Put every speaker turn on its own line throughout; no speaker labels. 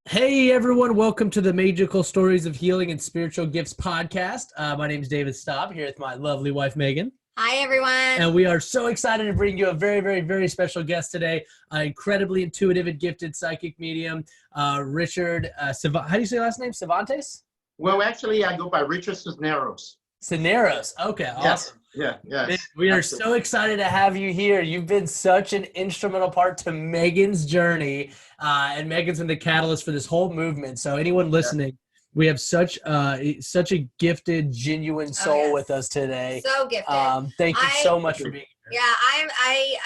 Hey everyone, welcome to the Magical Stories of Healing and Spiritual Gifts podcast. My name is David Staub, here with my lovely wife Megan.
Hi everyone.
And we are so excited to bring you a very, very, very special guest today, an incredibly intuitive and gifted psychic medium, Richard, how do you say last name? Cervantes?
Well, actually, I go by Richard Cisneros.
Cisneros. Okay, awesome.
Yeah.
We are so excited to have you here. You've been such an instrumental part to Megan's journey, and Megan's been the catalyst for this whole movement. So anyone listening, we have such a gifted, genuine soul with us today.
So gifted.
Thank you so much for being here.
Yeah,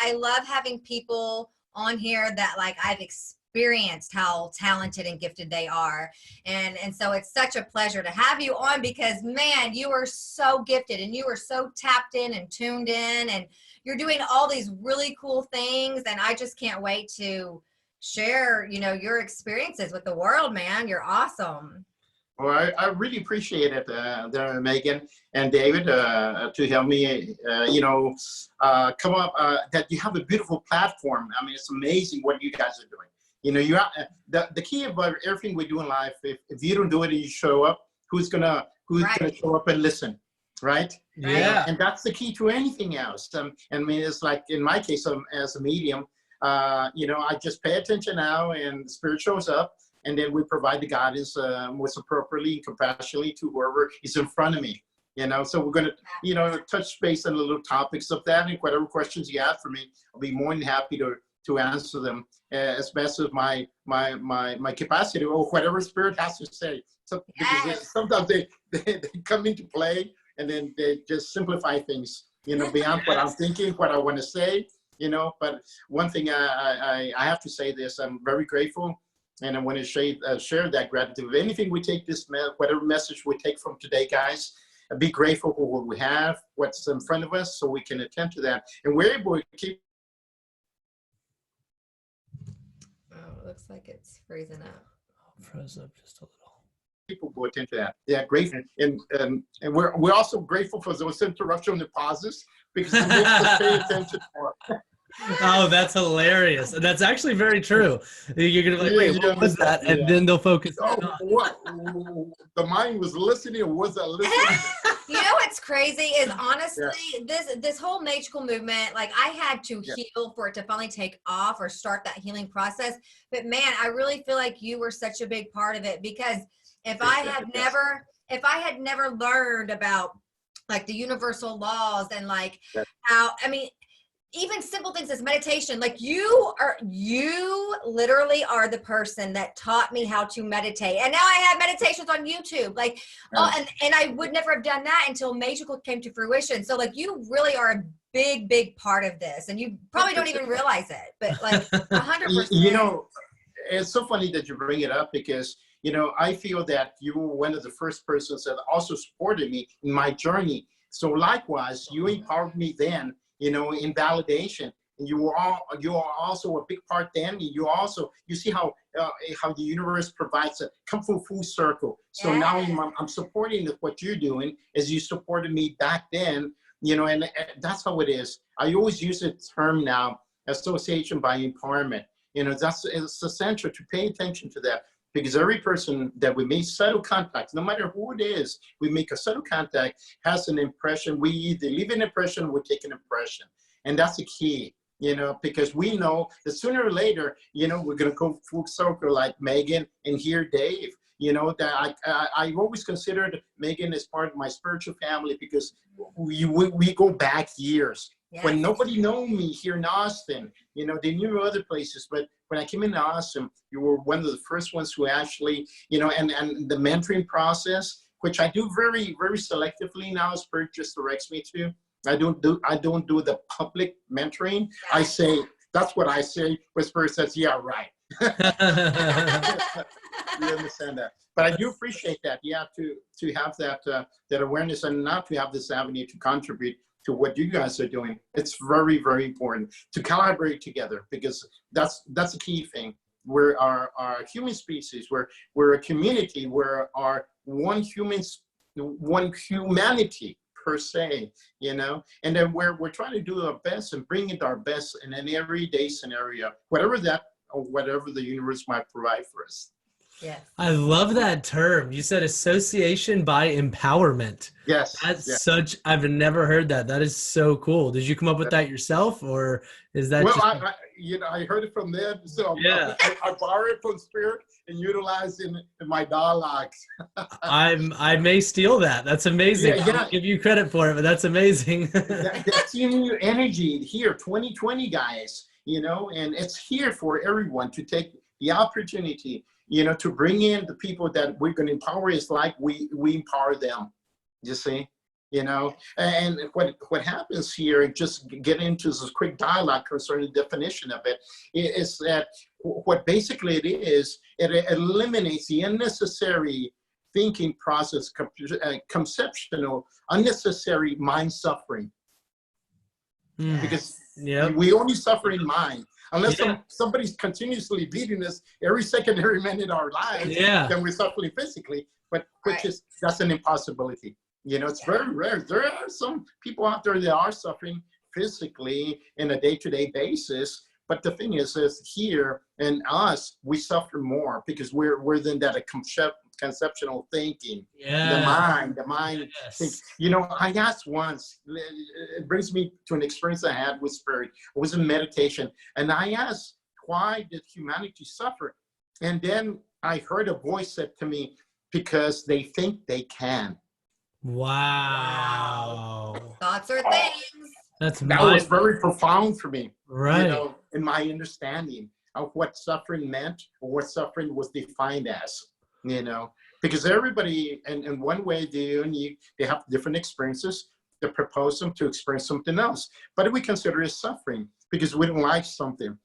I love having people on here that I've experienced how talented and gifted they are, and so it's such a pleasure to have you on because man, you are so gifted and you are so tapped in and tuned in, and you're doing all these really cool things, and I just can't wait to share your experiences with the world, man. You're awesome.
Well, I really appreciate it, Megan and David, to help me, come up. That you have a beautiful platform. I mean, it's amazing what you guys are doing. The key about everything we do in life. If you don't do it and you show up, who's gonna show up and listen, right?
Yeah.
And that's the key to anything else. I mean, it's like in my case, as a medium, I just pay attention now, and the spirit shows up. And then we provide the guidance most appropriately and compassionately to whoever is in front of me. So we're going to, touch base on the little topics of that, and whatever questions you have for me, I'll be more than happy to answer them as best as my capacity, or whatever spirit has to say. So because sometimes they come into play, and then they just simplify things, beyond what I'm thinking, what I want to say, But one thing I have to say this, I'm very grateful. And I want to share that gratitude. If anything we take whatever message we take from today, guys, be grateful for what we have, what's in front of us, so we can attend to that. And we're able to keep.
Oh, it looks like it's freezing up.
Froze up just a little.
People go attend to that. Yeah, grateful. And we're also grateful for those interruption and pauses, because it makes us pay attention more.
Oh, that's hilarious. And that's actually very true. You're going to be like, wait, what was that? And then they'll focus.
What? The mind was listening, or was that listening?
What's crazy is honestly, this whole magical movement, I had to heal for it to finally take off or start that healing process. But man, I really feel like you were such a big part of it, because if I had never learned about the universal laws and how, even simple things as meditation, you literally are the person that taught me how to meditate. And now I have meditations on YouTube, and I would never have done that until Maegical came to fruition. So you really are a big, big part of this, and you probably don't even realize it, but 100%.
It's so funny that you bring it up, because, I feel that you were one of the first persons that also supported me in my journey. So likewise, you empowered me then, in validation, and you are also a big part then. You see how the universe provides a come full circle. So now I'm supporting what you're doing, as you supported me back then, and that's how it is. I always use the term now, association by empowerment. It's essential to pay attention to that, because every person that we make subtle contact, no matter who it is, we make a subtle contact, has an impression. We either leave an impression or we take an impression. And that's the key, because we know that sooner or later, we're going to go full circle like Megan and here Dave. That I've always considered Megan as part of my spiritual family, because we go back years. Yes. When nobody knew me here in Austin, they knew other places, but when I came into Austin, you were one of the first ones who actually, and the mentoring process, which I do very, very selectively now, Spirit just directs me to. I don't do the public mentoring. I say, that's what I say, but Spirit says, yeah, right. You understand that? But I do appreciate that. You have to have that awareness, and not to have this avenue to contribute to what you guys are doing. It's very, very important to collaborate together, because that's the key thing. We're our human species. We're a community. We're our one humanity per se, and then we're trying to do our best and bring it our best in an everyday scenario, whatever the universe might provide for us.
Yes.
I love that term. You said association by empowerment.
Yes.
That's I've never heard that. That is so cool. Did you come up with that yourself, or is that
Well,
just?
I heard it from them, so
Yeah.
I borrow it from Spirit and utilize it in my dialogues.
I may steal that. That's amazing.
Yeah, yeah.
I'll give you credit for it, but that's amazing.
That's in your energy here, 2020 guys, and it's here for everyone to take the opportunity, to bring in the people that we're going to empower. Is like we empower them, you see, and what happens here, just get into this quick dialogue concerning the definition of it, is that what basically it is, it eliminates the unnecessary thinking process, conceptual, unnecessary mind suffering. Because we only suffer in mind. Unless somebody's continuously beating us every second, every minute of our lives, then we're suffering physically, but that's an impossibility. It's very rare. There are some people out there that are suffering physically in a day-to-day basis, but the thing is here in us, we suffer more because we're in that conceptual thinking. The mind thinks. I asked once, it brings me to an experience I had with Spirit. It was in meditation, and I asked, why did humanity suffer? And then I heard a voice said to me, because they think they can.
Wow.
Thoughts are things.
That was very profound for me,
right?
In my understanding of what suffering meant, or what suffering was defined as. Because everybody, in one way, they have different experiences that propose them to experience something else. But we consider it suffering because we don't like something.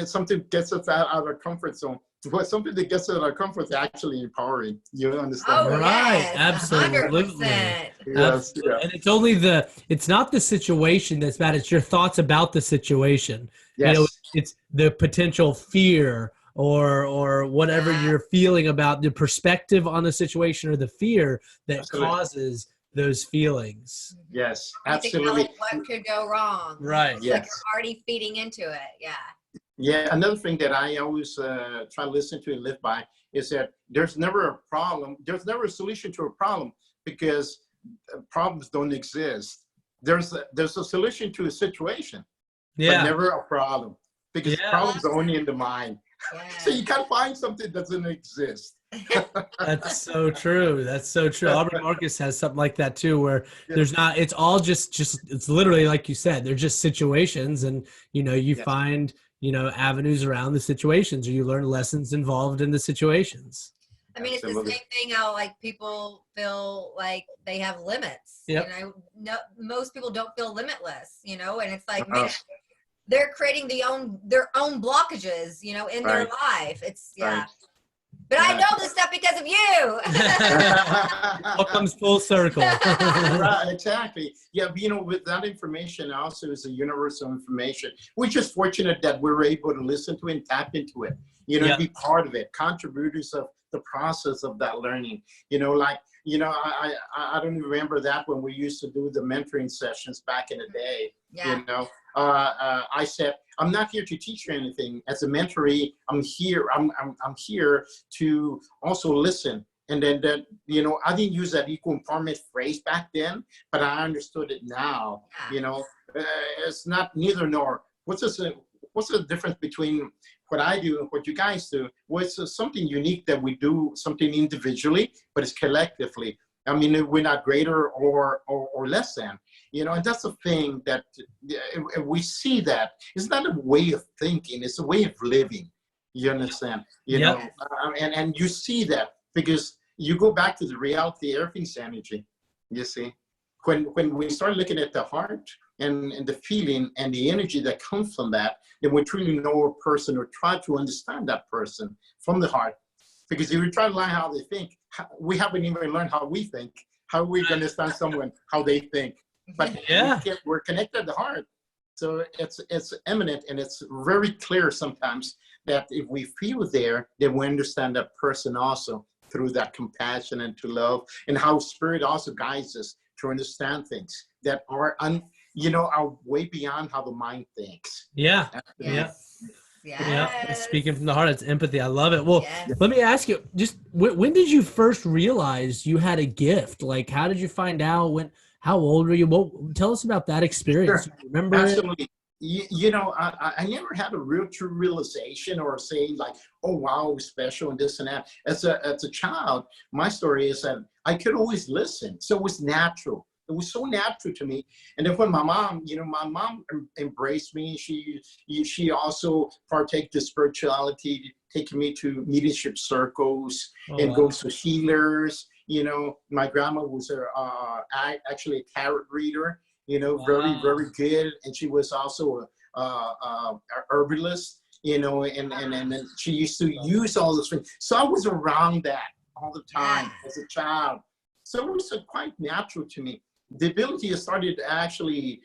Something gets us out of our comfort zone. But something that gets us out of our comfort is actually empowering. You understand?
Oh,
right.
Yes,
Absolutely.
100%.
Yes, yeah.
And it's not the situation that's bad. It's your thoughts about the situation.
Yes.
It's the potential fear or whatever you're feeling about the perspective on the situation or the fear that causes those feelings.
Yes, absolutely.
Like what could go wrong?
Right.
Yes.
Like you're already feeding into it. Yeah.
Yeah. Another thing that I always try to listen to and live by is that there's never a problem. There's never a solution to a problem because problems don't exist. There's a solution to a situation, but never a problem because problems are only in the mind. So you can't find something that doesn't exist.
That's so true. That's so true. Aubrey Marcus has something like that too, where there's not, it's all just it's literally like you said, they're just situations, and you find avenues around the situations, or you learn lessons involved in the situations.
I mean, it's the same thing how like people feel like they have limits. No, most people don't feel limitless, and it's like man, they're creating their own blockages, in their life. It's But I know this stuff because of you.
All comes full circle.
Right, exactly. Yeah, with that information also is a universal information. We're just fortunate that we're able to listen to it and tap into it, be part of it, contributors of the process of that learning. I don't even remember that when we used to do the mentoring sessions back in the day. I said, I'm not here to teach you anything. As a mentoree, I'm here to also listen. And then I didn't use that equal empowerment phrase back then, but I understood it now. It's not neither nor. What's the difference between what I do and what you guys do? Well, it's something unique that we do, something individually, but it's collectively. I mean, we're not greater or less than, and that's the thing that we see that it's not a way of thinking, it's a way of living. You understand? And you see that because you go back to the reality, everything's energy. You see, when we start looking at the heart and the feeling and the energy that comes from that, then we truly know a person or try to understand that person from the heart. Because if we try to learn how they think, we haven't even learned how we think. How are we going to understand someone, how they think? But we're connected at the heart. So it's eminent, and it's very clear sometimes that if we feel there, then we understand that person also through that compassion and to love, and how Spirit also guides us to understand things that are are way beyond how the mind thinks.
Yeah, speaking from the heart, it's empathy. I love it. Well,
Yes.
let me ask you, just when did you first realize you had a gift? Like, how did you find out? How old were you? Well, tell us about that experience.
Sure.
You remember it?
Absolutely. You know, I never had a real true realization or saying like, oh, wow, it was special and this and that. As a child, my story is that I could always listen. So it was natural. It was so natural to me. And then when my mom embraced me. She also partaked in spirituality, taking me to mediumship circles and
wow.
goes to healers. You know, my grandma was actually a tarot reader. You know, very, very good. And she was also a herbalist, you know, and then she used to use all those things. So I was around that all the time as a child. So it was quite natural to me. The ability started actually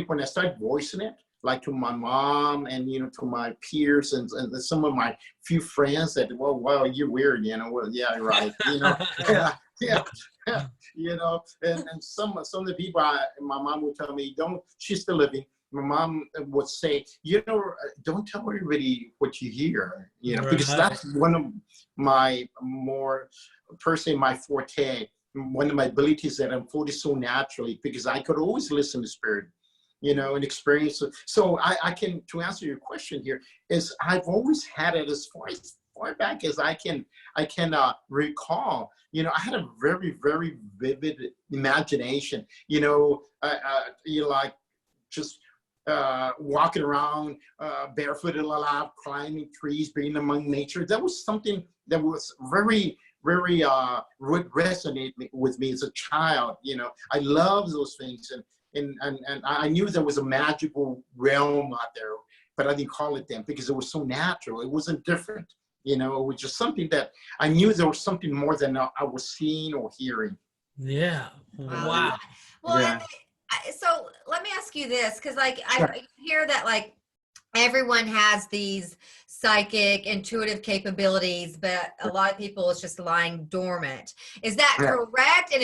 when I started voicing it, like to my mom and, you know, to my peers and some of my few friends that, well, wow, you're weird, you know, well, yeah, right, you know, yeah. You know, and some of the people, my mom would tell me, she's still living. My mom would say, you know, don't tell everybody what you hear, you know, because that's one of my my forte, one of my abilities that unfolded so naturally, because I could always listen to spirit, you know, and experience it. So I can, to answer your question here, is I've always had it as far back as I can recall. You know, I had a very, very vivid imagination. You know, you like just walking around barefooted a lot, climbing trees, being among nature. That was something that was very, very would resonate with me as a child. You know, I love those things, and I knew there was a magical realm out there, but I didn't call it that because it was so natural. It wasn't different. You know, it was just something that I knew there was something more than I was seeing or hearing.
Yeah. Wow.
Well,
Yeah.
so let me ask you this, because like
Sure.
I hear that like everyone has these psychic, intuitive capabilities, but a lot of people it's just lying dormant. Is that correct? And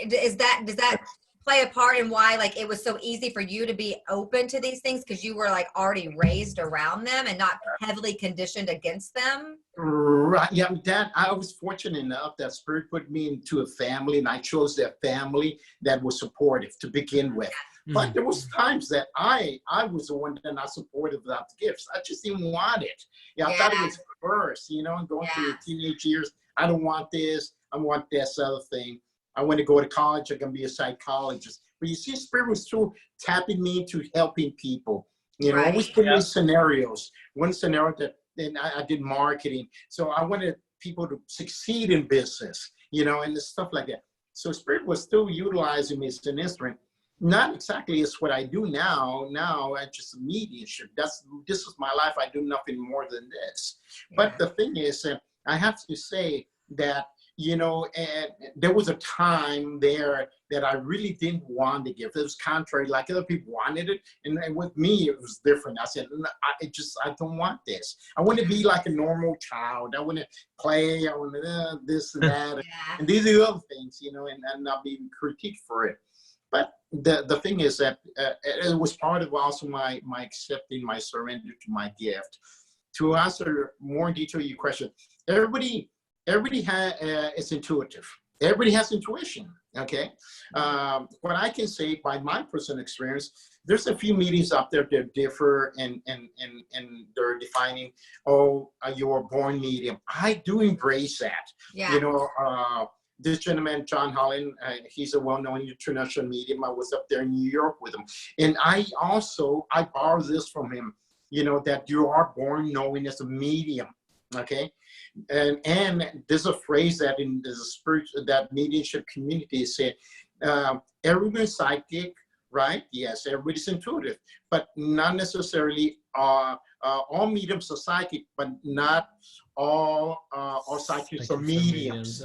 does that play a part in why like it was so easy for you to be open to these things because you were like already raised around them and not heavily conditioned against them?
Right. Yeah, Dad, I was fortunate enough that Spirit put me into a family, and I chose that family that was supportive to begin with. But there was times that I was the one that not supportive without the gifts. I just didn't want it. Yeah, I thought it was first, you know, and going through the teenage years. I don't want this. I want this other thing. I want to go to college. I'm going to be a psychologist. But you see, Spirit was still tapping me to helping people. You know, always putting in scenarios. One scenario that, and I did marketing. So I wanted people to succeed in business, you know, and stuff like that. So Spirit was still utilizing me as an instrument. Not exactly as what I do now. Now I just a mediumship. This is my life. I do nothing more than this. But the thing is, I have to say that, you know, and there was a time there that I really didn't want the gift. It was contrary, like other people wanted it. And with me, it was different. I said, I don't want this. I want to be like a normal child. I want to play. I want to this and that. And these are the other things, you know, and not being critiqued for it. But the thing is that it was part of also my accepting my surrender to my gift. To answer more in detail your question, everybody is intuitive. Everybody has intuition. Okay. What I can say by my personal experience, there's a few meetings out there that differ and they're defining, you're a born medium. I do embrace that. You know, this gentleman, John Holland, he's a well-known international medium. I was up there in New York with him. And I borrow this from him, you know, that you are born knowing as a medium. Okay. And there's a phrase that in the spiritual, that mediumship community said, everyone's psychic, right? Yes, everybody's intuitive, but not necessarily all mediums are psychic, but not all psychics are mediums.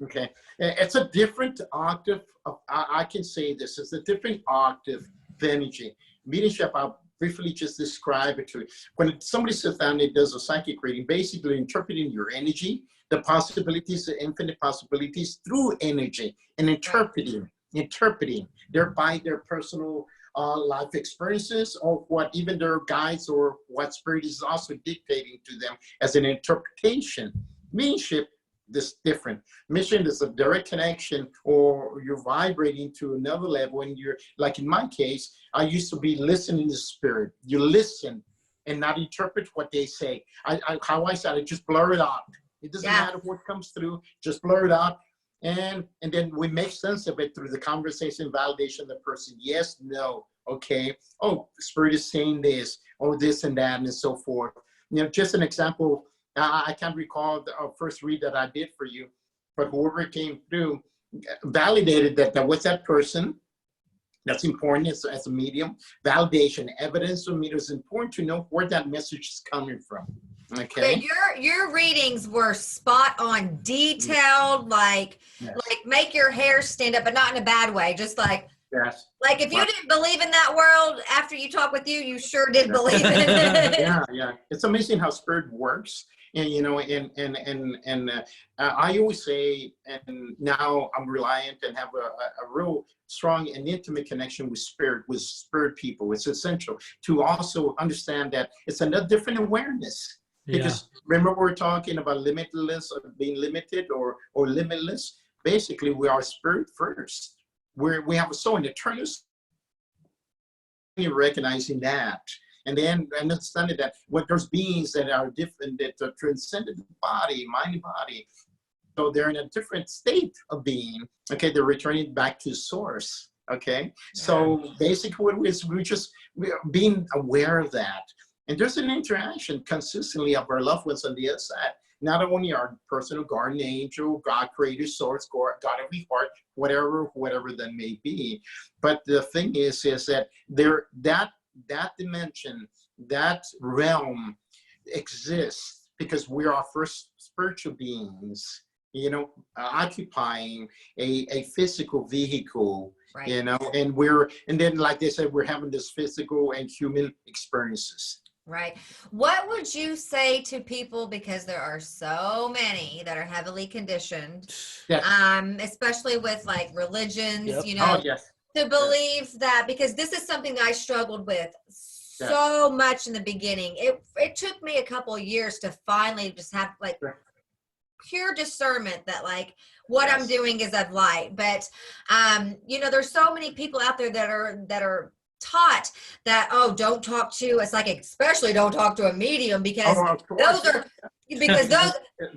Okay.
It's a different octave of, I can say this, it's a different octave of energy. Mediumship, I'll briefly just describe it to you. When somebody sits down and does a psychic reading, basically interpreting your energy, the possibilities, the infinite possibilities through energy, and interpreting thereby their personal life experiences or what even their guides or what spirit is also dictating to them as an interpretation. Mediumship is different. Mission is a direct connection, or you're vibrating to another level, and you're, like in my case, I used to be listening to spirit. You listen and not interpret what they say. How I said it, just blur it out. It doesn't matter what comes through, just blur it out. And then we make sense of it through the conversation, validation of the person. Yes, no, okay. Oh, spirit is saying this, or this and that, and so forth. You know, just an example, I can't recall the first read that I did for you, but whoever came through validated that was that person. That's important as a medium. Validation, evidence of medium is important to know where that message is coming from. Okay.
Your readings were spot on, detailed, like make your hair stand up, but not in a bad way. Just like if you didn't believe in that world after you talk with you, you sure did believe in it.
Yeah. It's amazing how spirit works. And you know, I always say, and now I'm reliant and have a real strong and intimate connection with spirit people. It's essential to also understand that it's a different awareness. Because remember, we're talking about limitless, or being limited, or limitless. Basically, we are spirit first. We have a soul, an eternal. Recognizing that, and then understanding that there's beings that are different, that are transcended the body, mind and body. So they're in a different state of being. Okay, they're returning back to source. Okay, so basically, what we're just being aware of that. And there's an interaction consistently of our loved ones on the other side. Not only our personal guardian angel, God, creator, source, God of the heart, whatever that may be. But the thing is that that dimension, that realm exists because we are first spiritual beings, you know, occupying a physical vehicle, you know, and then like they said, we're having this physical and human experiences.
Right. What would you say to people, because there are so many that are heavily conditioned, especially with like religions, you know, to believe that, because this is something I struggled with so much in the beginning. It took me a couple of years to finally just have like pure discernment that like what I'm doing is of light. But, you know, there's so many people out there that are taught that, don't talk to a psychic, especially don't talk to a medium, because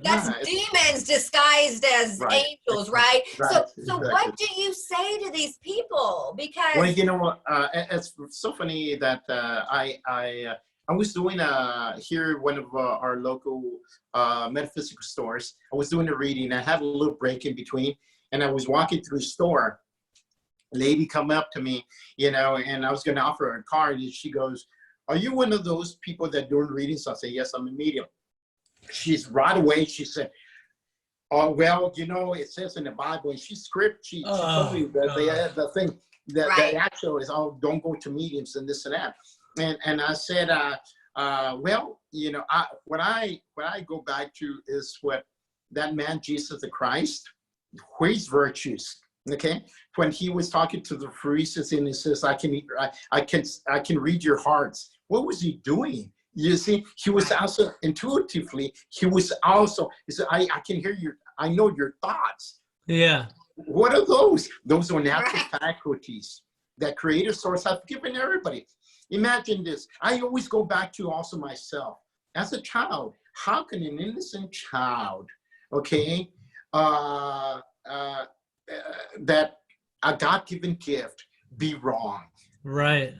that's demons disguised as angels, right? So what do you say to these people? Because,
well, you know what, it's so funny that I was doing here one of our local metaphysical stores. I was doing a reading. I had a little break in between, and I was walking through the store. Lady come up to me, you know, and I was going to offer her a card, and she goes, "Are you one of those people that doing readings?" I say, "Yes, I'm a medium." She's right away. She said, "Oh, well, you know, it says in the Bible," and she told me the thing that the actual is, "Oh, don't go to mediums and this and that." And I said, well, you know, what I go back to is what that man Jesus the Christ, his virtues. Okay, when he was talking to the Pharisees and he says, I can read your hearts. What was he doing? You see, he was also intuitively, he said, I can hear I know your thoughts.
Yeah.
What are those? Those are natural faculties that creator source have given everybody. Imagine this. I always go back to also myself. As a child, how can an innocent child, okay, that a God-given gift be wrong?
Right.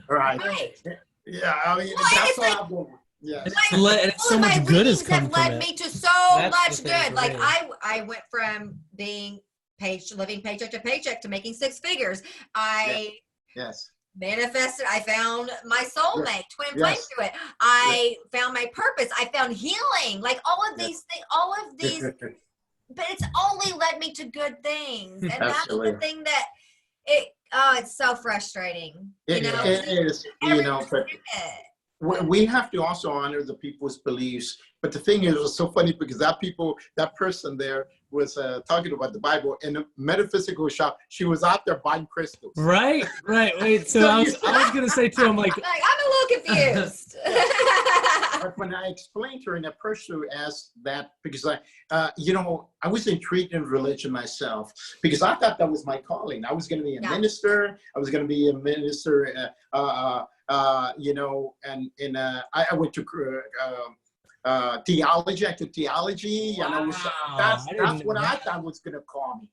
Yeah, I mean, that's what I'm going. Yeah.
It's so much good has come from it.
Led me to so much good. Like I went from being living paycheck to paycheck to making six figures. Manifested. I found my soulmate, twin flame to it. I found my purpose. I found healing. Like all of these things, but it's only led me to good things. And that's the thing that it's so frustrating. It is, you know,
but we have to also honor the people's beliefs. But the thing is, it's so funny because that person there talking about the Bible in a metaphysical shop. She was out there buying crystals.
Right. Wait, so I was going to say too, I'm like
I'm a little confused.
But when I explained to her and I approached her as that, because I was intrigued in religion myself, because I thought that was my calling. I was going to be a minister. I was going to be a minister, I went to theology. I took theology.
Wow.
And that's what I thought was going to call me,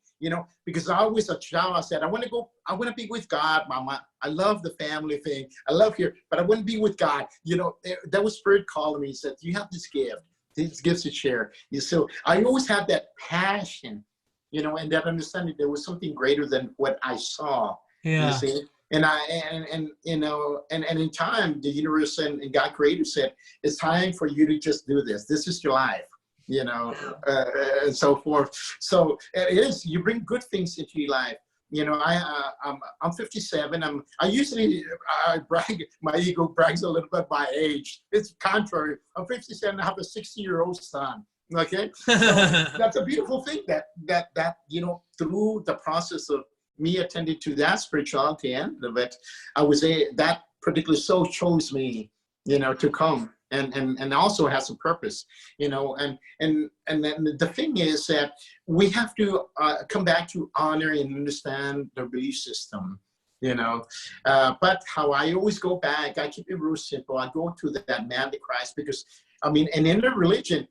because I was a child. I said, I want to be with God, Mama. I love the family thing. I love here, but I want to be with God. That was Spirit calling me. He said, you have this gift. These gifts to share. So I always had that passion, and that understanding there was something greater than what I saw.
Yeah.
You see? And in time, the universe and God creator said, it's time for you to just do this. This is your life, and so forth. So it is, you bring good things into your life. I'm 57. I brag, my ego brags a little bit by age. It's contrary. I'm 57. I have a 60-year-old son. Okay. So that's a beautiful thing that through the process of me attending to that spirituality end of it, that particular soul chose me, to come and also has a purpose, and then the thing is that we have to come back to honor and understand the belief system, but how I always go back, I keep it real simple. I go to that man, the Christ, because and in the religion,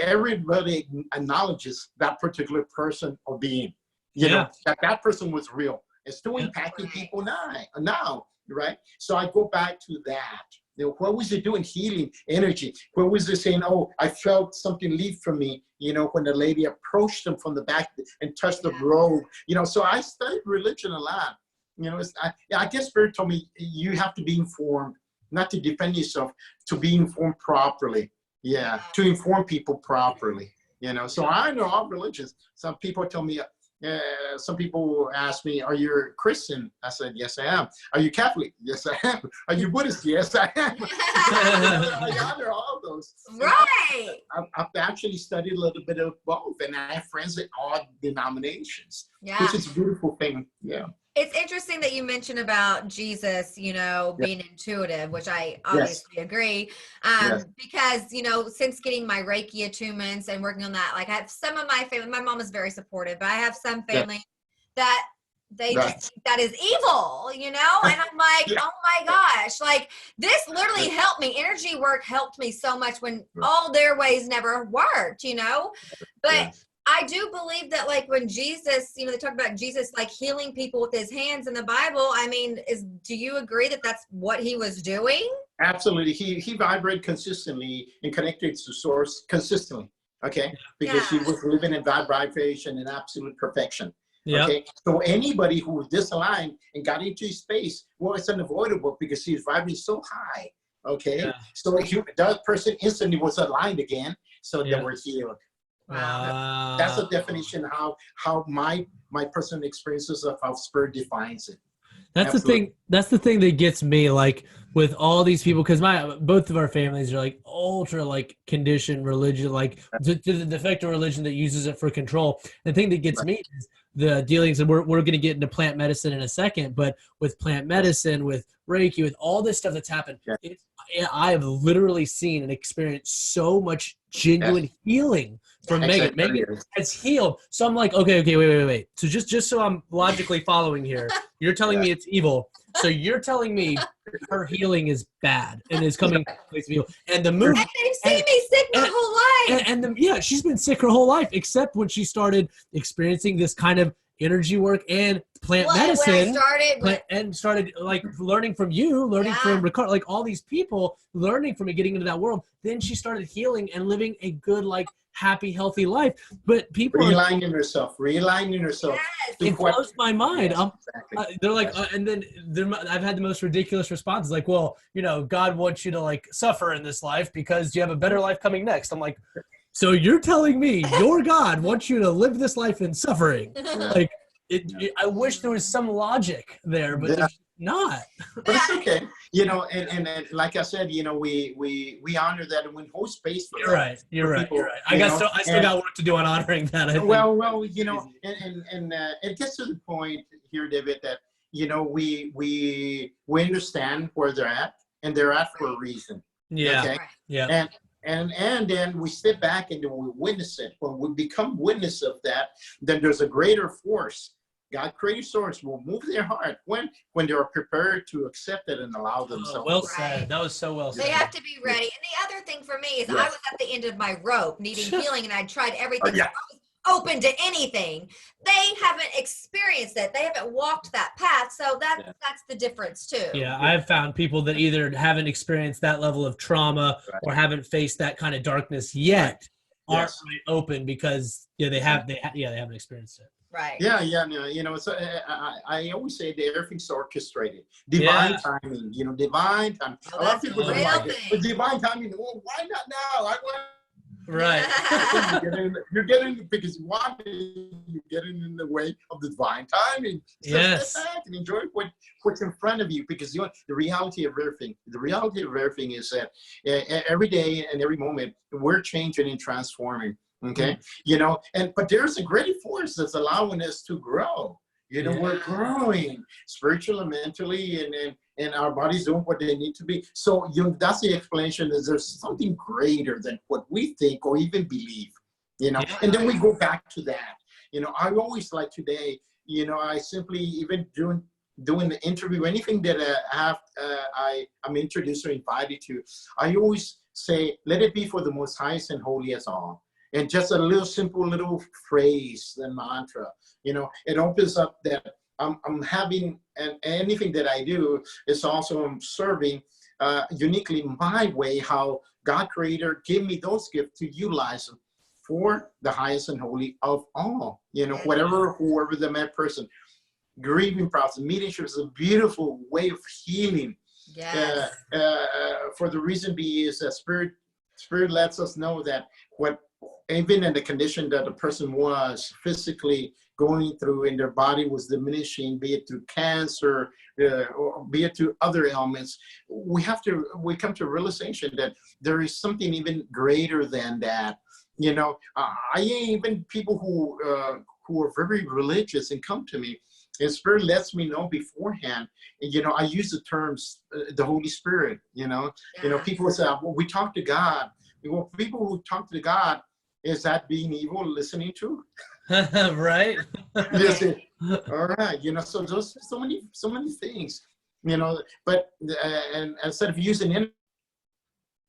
everybody acknowledges that particular person or being. That person was real. It's still impacting people now, right? So I go back to that. What was it doing? Healing energy. What was it saying? Oh, I felt something leave from me, when the lady approached them from the back and touched the robe. So I studied religion a lot. I guess Spirit told me you have to be informed, not to defend yourself, to be informed properly. Yeah, to inform people properly. So I know all religions. Some people tell me, some people ask me, are you a Christian? I said, yes, I am. Are you Catholic? Yes, I am. Are you Buddhist? Yes, I am. I honor all those.
Right.
I've actually studied a little bit of both, and I have friends in all denominations, which is a beautiful thing. Yeah.
It's interesting that you mentioned about Jesus, being intuitive, which I obviously agree. Because, since getting my Reiki attunements and working on that, like I have some of my family, my mom is very supportive, but I have some family that they just think that is evil, and I'm like, oh my gosh, like this literally helped me. Energy work helped me so much when all their ways never worked, but I do believe that, like, when Jesus, they talk about Jesus, like, healing people with his hands in the Bible. I mean, do you agree that that's what he was doing?
Absolutely. He vibrated consistently and connected to source consistently, okay? Because he was living in that vibration in absolute perfection, okay? So anybody who was disaligned and got into his space, well, it's unavoidable because he's vibrating so high, okay? Yeah. So that person instantly was aligned again, so they were healed.
Wow.
That's the definition how my personal experiences of how Spirit defines it.
That's Absolutely. The thing. That's the thing that gets me, like, with all these people, because both of our families are like ultra like conditioned religion, like to the defective religion that uses it for control. The thing that gets me is the dealings, and we're going to get into plant medicine in a second, but with plant medicine, with Reiki, with all this stuff that's happened, I have literally seen and experienced so much genuine healing from Maegen. Maegen has healed. So I'm like, okay, wait. So just so I'm logically following here, you're telling me it's evil. So you're telling me her healing is bad and is coming to a place of evil. And the movie.
And they've seen me sick my whole life.
And she's been sick her whole life, except when she started experiencing this kind of energy work and plant medicine. Started like learning from you, learning from Ricardo, like all these people, learning from it, getting into that world. Then she started healing and living a good, like, happy, healthy life. But people
realigning yourself.
Yes.
It blows my mind. They're like, and then I've had the most ridiculous responses, like, well, God wants you to like suffer in this life because you have a better life coming next. I'm like, so you're telling me your God wants you to live this life in suffering? Like, I wish there was some logic there, but not.
But it's okay, you know. And like I said, you know, we honor that and we hold space for
You're
that.
right. You're right.
People,
You're right. I still got work to do on honoring that. I think.
Well, you know, and it gets to the point here, David, that you know we understand where they're at, and they're at for a reason.
Yeah.
Okay?
Yeah.
And then we step back and then we witness it. When we become witness of that, then there's a greater force. God created source will move their heart when they are prepared to accept it and allow themselves.
Well said. That was so well said.
They have to be ready. And the other thing for me is I was at the end of my rope needing healing, and I tried everything.
Yeah.
I was open to anything. They haven't experienced it. They haven't walked that path. So that's the difference too.
Yeah, I've found people that either haven't experienced that level of trauma or haven't faced that kind of darkness yet aren't really open because they haven't experienced it.
Right.
Yeah. No, you know, so I always say that everything's orchestrated. Divine timing, you know, divine timing.
Oh,
a lot of
that's
people
a
don't
real
like it.
thing.
But divine timing, well, why not now? I want
Right.
you're getting because you want it, you're getting in the way of the divine timing. So
Yes.
step back and enjoy what's in front of you, because you know the reality of everything. The reality of everything is that every day and every moment we're changing and transforming. Okay, you know, but there's a great force that's allowing us to grow. You know, we're growing spiritually, mentally, and our bodies doing what they need to be. So, you know, that's the explanation, is there's something greater than what we think or even believe, you know. And then we go back to that. You know, I always like today, you know, I simply, even doing the interview, anything that I'm introduced or invited to, I always say, let it be for the most highest and holiest all. And just a little simple little phrase, the mantra, you know, it opens up that I'm having, and anything that I do is also I'm serving uniquely my way, how God Creator gave me those gifts to utilize them for the highest and holy of all, you know, whoever the mad person. Grieving process, mediumship is a beautiful way of healing.
Yes.
For the reason be is that spirit lets us know that even in the condition that the person was physically going through and their body was diminishing, be it through cancer or be it through other ailments, we come to a realization that there is something even greater than that. You know, even people who are very religious and come to me, and Spirit lets me know beforehand. You know, I use the terms the Holy Spirit. You know, people say, well, we talk to God. Well, people who talk to God, is that being evil listening to?
Right.
Yes. All right. You know, so those so many things. You know, but and instead of using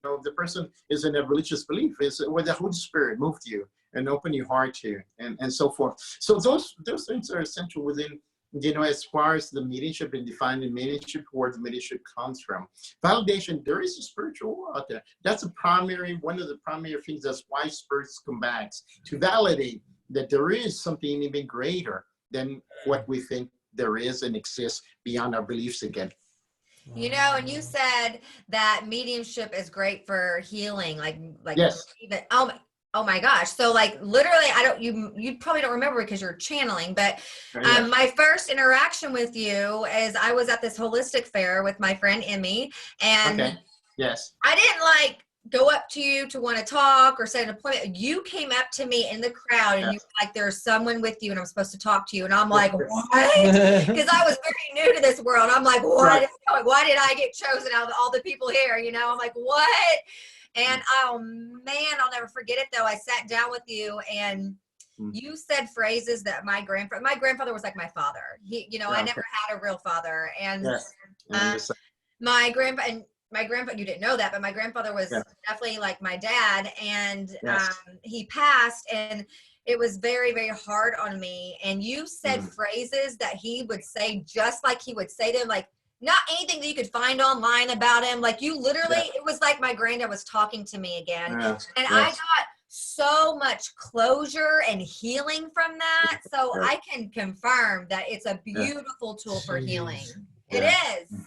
the person is in a religious belief, is where the Holy Spirit moved you and opened your heart to, and so forth. So those things are essential within, you know, as far as the mediumship and defining mediumship, where the mediumship comes from. Validation, there is a spiritual world out there. That's one of the primary things. That's why spirits come back, to validate that there is something even greater than what we think there is and exists beyond our beliefs again.
You know, and you said that mediumship is great for healing, like
yes.
Even, oh my gosh. So like literally, you probably don't remember because you're channeling, but my first interaction with you is I was at this holistic fair with my friend Emmy, and
yes,
I didn't go up to you to want to talk or set an appointment. You came up to me in the crowd and you were like, there's someone with you and I'm supposed to talk to you. And I'm like, what? Because I was very new to this world. I'm like, what is going? Why did I get chosen out of all the people here? You know, I'm like, what? And oh man, I'll never forget it though. I sat down with you and you said phrases that my grandfather was like my father. He, you know, I never had a real father. And my grandpa, you didn't know that, but my grandfather was definitely like my dad, and he passed, and it was very, very hard on me. And you said phrases that he would say just like he would say them, like not anything that you could find online about him. Like you literally, it was like my granddad was talking to me again. And I got so much closure and healing from that. So I can confirm that it's a beautiful tool for healing. It is.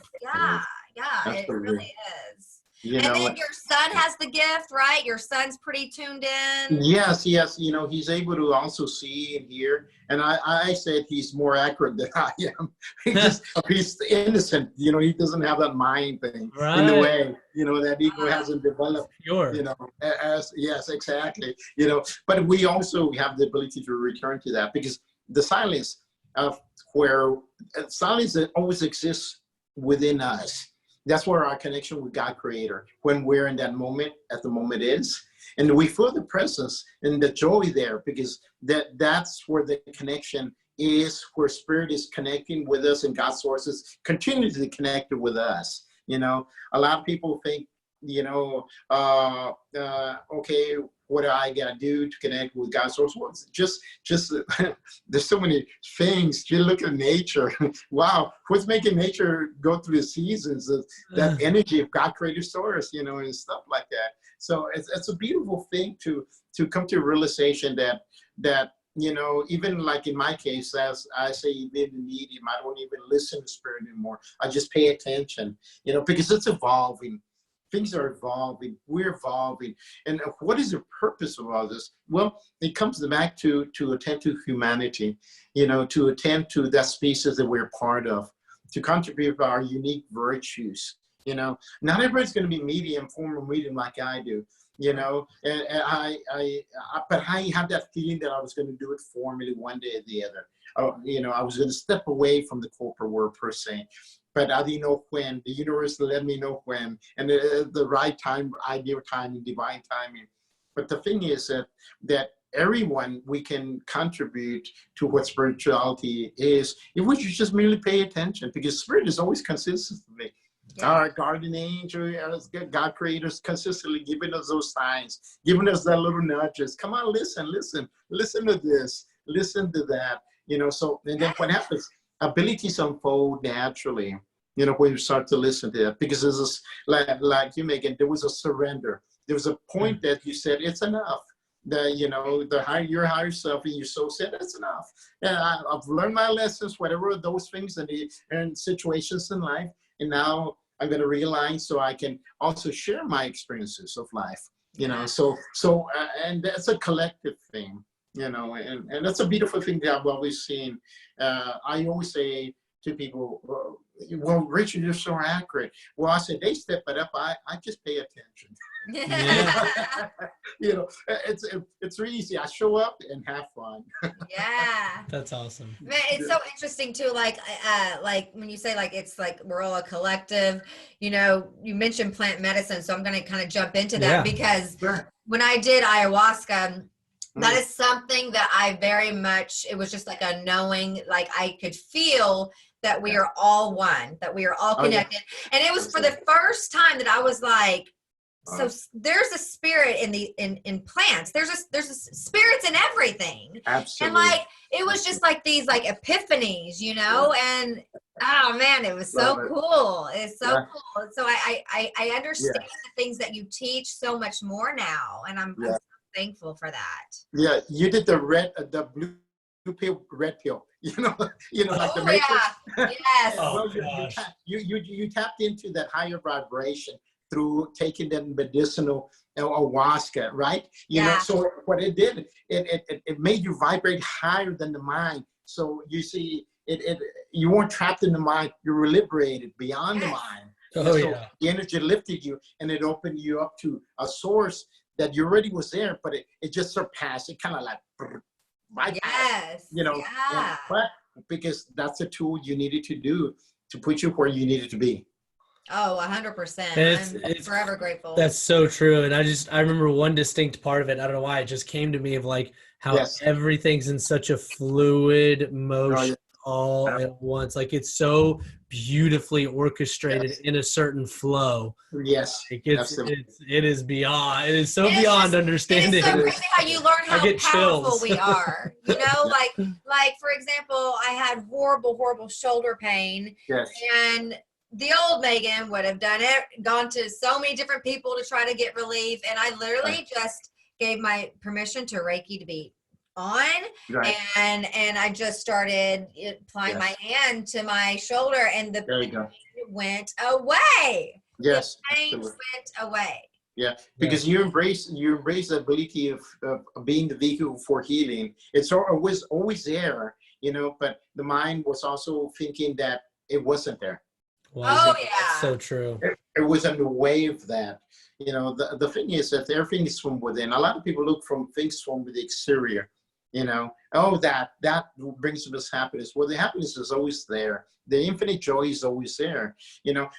Yeah, it really is.
You
And
know,
then your son has the gift, right? Your son's pretty tuned in.
yes, you know, he's able to also see and hear. And I said he's more accurate than I am. He's innocent, you know, he doesn't have that mind thing in the way, you know, that ego hasn't developed, you know, yes, exactly. You know, but we also have the ability to return to that, because the silence of where silence that always exists within us. That's where our connection with God Creator, when we're in that moment, at the moment is, and we feel the presence and the joy there, because that's where the connection is, where Spirit is connecting with us, and God's sources continue to connect with us. You know, a lot of people think, you know, okay, what do I gotta do to connect with God's source? Well, just there's so many things. You look at nature. Wow, what's making nature go through the seasons of that energy of God created source, you know, and stuff like that. So it's a beautiful thing to come to a realization that you know, even like in my case, as I say, even in the medium, I don't even listen to Spirit anymore. I just pay attention, you know, because it's evolving. Things are evolving. We're evolving. And what is the purpose of all this? Well, it comes back to attend to humanity, you know, to attend to that species that we're part of, to contribute our unique virtues. You know, not everybody's going to be medium, formal medium like I do, you know, and but I had that feeling that I was going to do it formally one day or the other. You know, I was going to step away from the corporate world per se. But I didn't know when. The universe let me know when, and the right time, ideal timing, divine timing. But the thing is that everyone, we can contribute to what spirituality is if we just merely pay attention, because Spirit is always consistently. Our guardian angel, God creators, consistently giving us those signs, giving us that little nudges. Come on, listen to this, listen to that. You know, so and then what happens? Abilities unfold naturally, you know, when you start to listen to it, because this is like you, Maegen, there was a surrender. There was a point that you said, it's enough. That, you know, your higher self and your soul said, it's enough. And I've learned my lessons, whatever those things and situations in life. And now I'm going to realign so I can also share my experiences of life, you know, and that's a collective thing. You know, and that's a beautiful thing that I've always seen. I always say to people, well, Richard, you're so accurate. Well, I said, they step it up. I just pay attention.
Yeah.
You know, it's really easy. I show up and have fun.
Yeah.
That's awesome.
Man, it's so interesting too. Like when you say like, it's like we're all a collective, you know, you mentioned plant medicine. So I'm going to kind of jump into that because when I did ayahuasca, that is something that I very much, it was just like a knowing, like I could feel that we are all one, that we are all connected. And it was for the first time that I was like, so there's a spirit in plants. There's a spirits in everything.
Absolutely.
And like, it was just like these like epiphanies, you know, and oh man, it was so cool. It's so cool. So I understand the things that you teach so much more now. And I'm so thankful for that. Yeah,
you did the blue pill, red pill. You know, like the Matrix.
Yes.
Well, you tapped into that higher vibration through taking the medicinal ayahuasca, right? You know, so what it did, it made you vibrate higher than the mind. So you see, you weren't trapped in the mind. You were liberated beyond the mind. The energy lifted you, and it opened you up to a source that you already was there, but it just surpassed. It kind of like bypassed, you know. But because that's a tool you needed to do to put you where you needed to be.
Oh, 100%. I'm forever grateful.
That's so true. And I remember one distinct part of it. I don't know why it just came to me of like how everything's in such a fluid motion all at once. Like it's so beautifully orchestrated in a certain flow.
Yes.
It is beyond, it is so beyond understanding.
It's so crazy how you learn how powerful we are. You know, like for example, I had horrible shoulder pain.
Yes.
And the old Maegen would have gone to so many different people to try to get relief. And I literally just gave my permission to Reiki to be on. Right. And I just started applying my hand to my shoulder and the pain went away.
Yes.
The pain
Absolutely.
went away.
Yeah, because you embrace the ability of being the vehicle for healing. It's always there, but the mind was also thinking that it wasn't there.
Oh yeah,
That's so true.
It wasn't aware of that. The thing is that everything is from within. A lot of people look from things from the exterior. That brings us happiness. Well, the happiness is always there. The infinite joy is always there.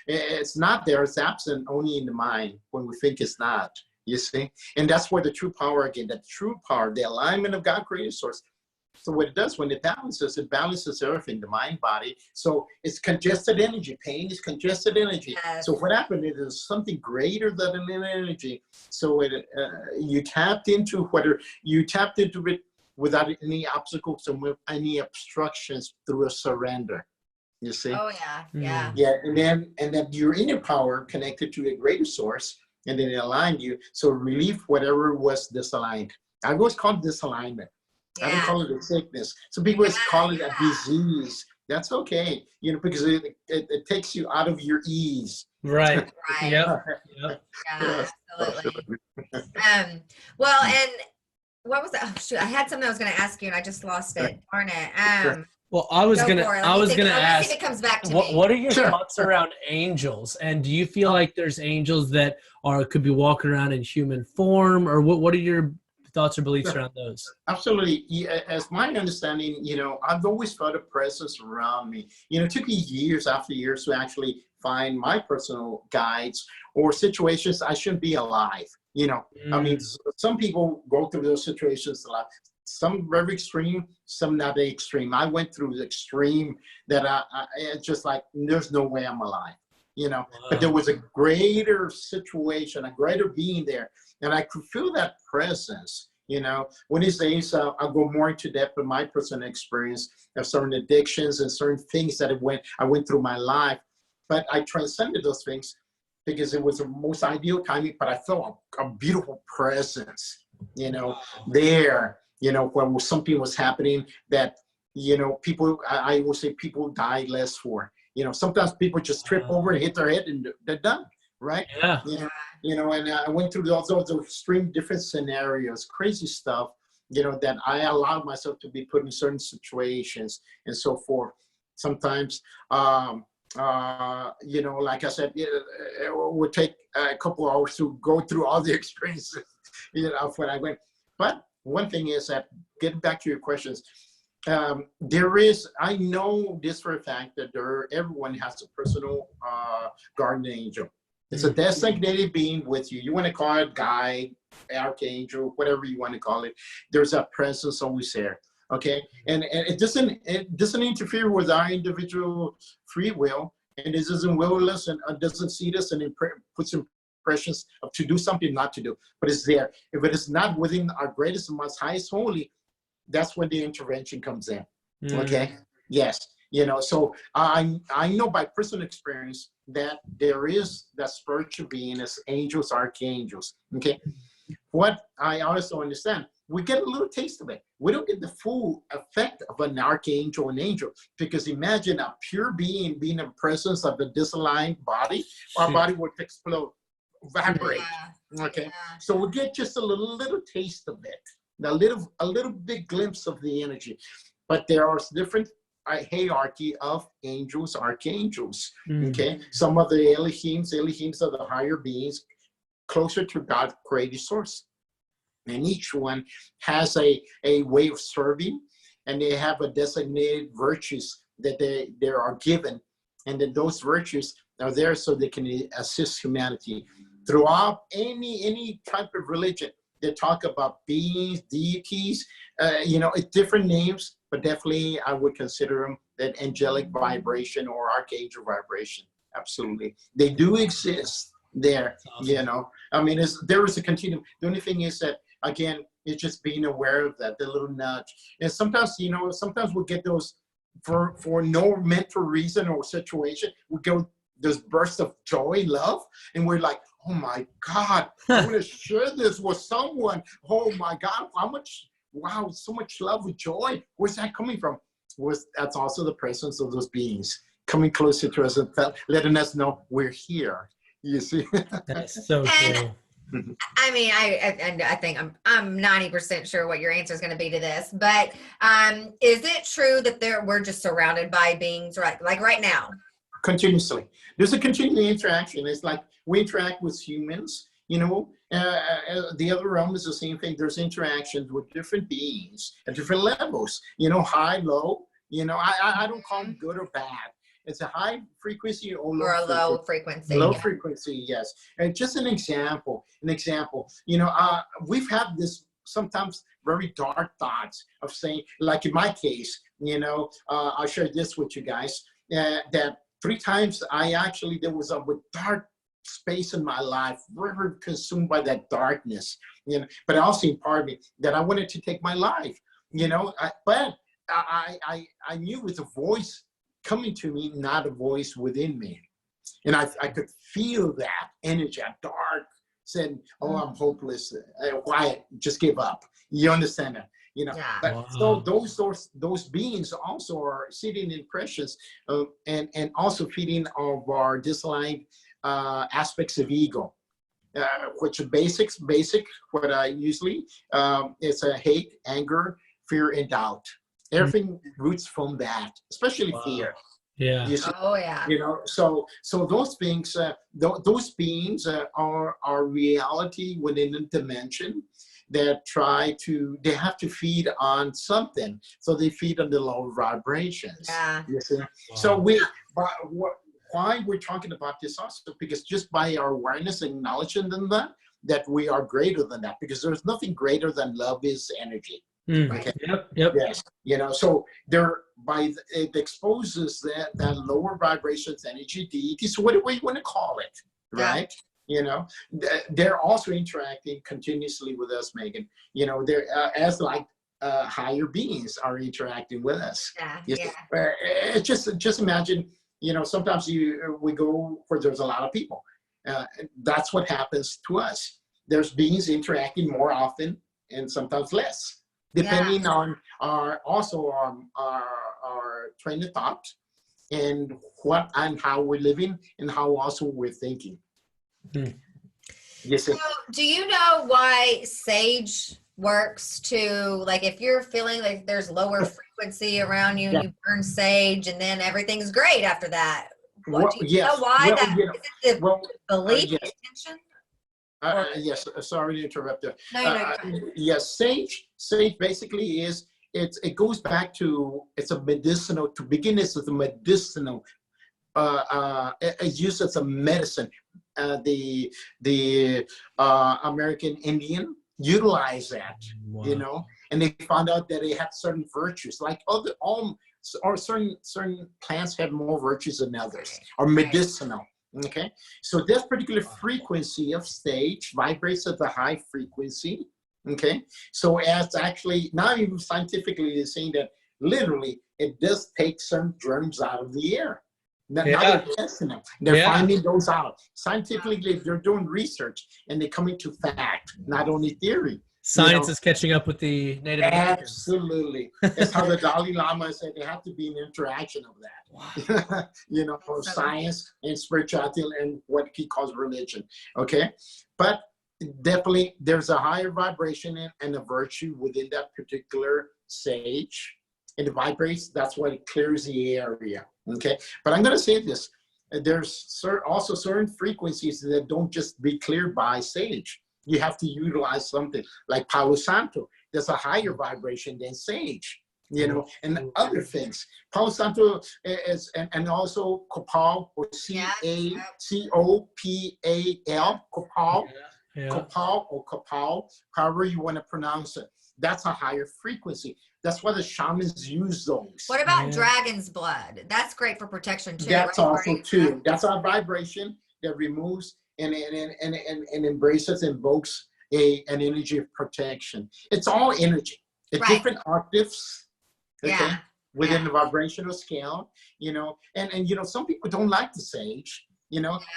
It's not there. It's absent only in the mind when we think it's not. You see, and that's where the true power again. That true power, the alignment of God created source. So what it does when it balances everything, the mind, body. So it's congested energy. Pain is congested energy.
Yes.
So what happened is something greater than an energy. So you tapped into it without any obstacles or any obstructions through a surrender. You see?
Oh yeah, yeah.
Yeah, and then your inner power connected to a greater source, and then it aligned you. So relief whatever was disaligned. I always call it disalignment. I don't call it a sickness. Some people call it a disease. That's okay, because it takes you out of your ease.
Right.
Right.
Yep.
Yeah, absolutely. Well, and what was that? Oh, shoot, I had something I was going to ask you, and I just lost it. Darn it.
Well, I was gonna
Let's see
ask,
if it comes back to me.
what are your thoughts around angels? And do you feel like there's angels that could be walking around in human form, or what are your thoughts or beliefs around those?
Absolutely. As my understanding, I've always felt a presence around me. It took me years after years to actually find my personal guides or situations I shouldn't be alive. I mean, some people go through those situations a lot. Some very extreme, some not very extreme. I went through the extreme that it's just like, there's no way I'm alive,
Wow.
But there was a greater situation, a greater being there. And I could feel that presence, One of these days, I'll go more into depth in my personal experience of certain addictions and certain things that I went through my life. But I transcended those things because it was the most ideal timing, but I felt a beautiful presence, there. When something was happening that, people, I will say people die less for. Sometimes people just trip over and hit their head and they're done, right?
Yeah.
And I went through all those extreme different scenarios, crazy stuff, that I allowed myself to be put in certain situations and so forth. Sometimes, like I said, it would take a couple of hours to go through all the experiences, of when I went. But one thing is that, getting back to your questions, I know this for a fact that everyone has a personal guardian angel. It's a designated being with you. You want to call it guide, archangel, whatever you want to call it. There's a presence always there. Okay, and it doesn't interfere with our individual free will, and it isn't willless and doesn't see us and puts impressions of to do something, not to do, but it's there. If it is not within our greatest and most highest holy, that's when the intervention comes in. Okay, yes, so I know by personal experience that there is that spiritual being as angels, archangels. Okay, what I also understand, we get a little taste of it. We don't get the full effect of an archangel and angel, because imagine a pure being being in presence of the disaligned body. Our body would explode, vibrate. Okay, so we get just a little taste of it, a little big glimpse of the energy. But there are different hierarchy of angels, archangels. Okay, some of the Elohims are the higher beings closer to God created source. And each one has a way of serving, and they have a designated virtues that they are given. And then those virtues are there so they can assist humanity. Throughout any type of religion, they talk about beings, deities, different names, but definitely I would consider them that angelic vibration or archangel vibration. Absolutely. They do exist there, I mean, there is a continuum. The only thing is that, again, it's just being aware of that, the little nudge. And sometimes, sometimes we'll get those for no mental reason or situation. We go those bursts of joy, love, and we're like, oh my God, I want to share this with someone. Oh my God, wow, so much love and joy. Where's that coming from? That's also the presence of those beings coming closer to us and letting us know we're here. You see?
That's so
And
true.
I mean, I think I'm 90% sure what your answer is going to be to this, but is it true that we're just surrounded by beings like right now?
Continuously. There's a continuing interaction. It's like we interact with humans, the other realm is the same thing. There's interactions with different beings at different levels, high, low, I don't call them good or bad. It's a high frequency or
Low frequency.
Low frequency, yes. And just an example, we've had this sometimes very dark thoughts of saying, like in my case, I'll share this with you guys, that 3 times there was a dark space in my life, very consumed by that darkness, but also in part of me that I wanted to take my life, but I knew with a voice coming to me, not a voice within me. And I could feel that energy, dark, said, oh, I'm hopeless. Quiet, just give up. You understand that?
Yeah.
But so those beings also are sitting in precious and also feeding of our disaligned aspects of ego, which are basic, what I usually, it's a hate, anger, fear, and doubt. Everything roots from that, especially fear.
Yeah.
Oh yeah.
So those things, those beings are reality within a dimension that they have to feed on something. So they feed on the lower vibrations.
Yeah.
You see? Wow. So why we're talking about this also, because just by our awareness and acknowledging that we are greater than that, because there's nothing greater than love is energy. Okay.
Yep.
Yes. So it exposes that lower vibrations, energy, deity. So whatever you want to call it, right? Yeah. They're also interacting continuously with us, Maegen. They're as like higher beings are interacting with us.
Yeah.
It's just imagine. Sometimes we go where there's a lot of people. That's what happens to us. There's beings interacting more often and sometimes less, depending on our train of thought and how we're living and how also we're thinking. Yes.
So, do you know why sage works to, like, if you're feeling like there's lower frequency around you and you burn sage and then everything's great after that? Do you know why that? Is it the belief, the intention?
Yes, sorry to interrupt you.
No.
Yes, sage basically it goes back to, it's a medicinal, to begin as a medicinal, it's used as a medicine. The American Indian utilize that, and they found out that it had certain virtues, like certain plants have more virtues than others, or medicinal. Okay, so this particular frequency of sage vibrates at the high frequency. Okay, so as actually now even scientifically they're saying that literally it does take some germs out of the air. Now they're testing them. They're finding those out. Scientifically, they're doing research and they're coming to fact, not only theory.
Science is catching up with the Native Americans.
Absolutely. That's how the Dalai Lama said there have to be an interaction of that. Wow. Science and spirituality and what he calls religion. Okay. But definitely there's a higher vibration and a virtue within that particular sage. And it vibrates, that's why it clears the area. Okay. But I'm going to say this. There's also certain frequencies that don't just be cleared by sage. You have to utilize something like Palo Santo. There's a higher vibration than sage, and other things. Palo Santo is, and also Copal, or CACOPAL, Copal, Copal or Copal, however you want to pronounce it. That's a higher frequency. That's why the shamans use those.
What about dragon's blood? That's great for protection too.
That's also too. That's our vibration that removes and embraces, invokes an energy of protection. It's all energy. It's different octaves, within the vibrational scale, and some people don't like the sage,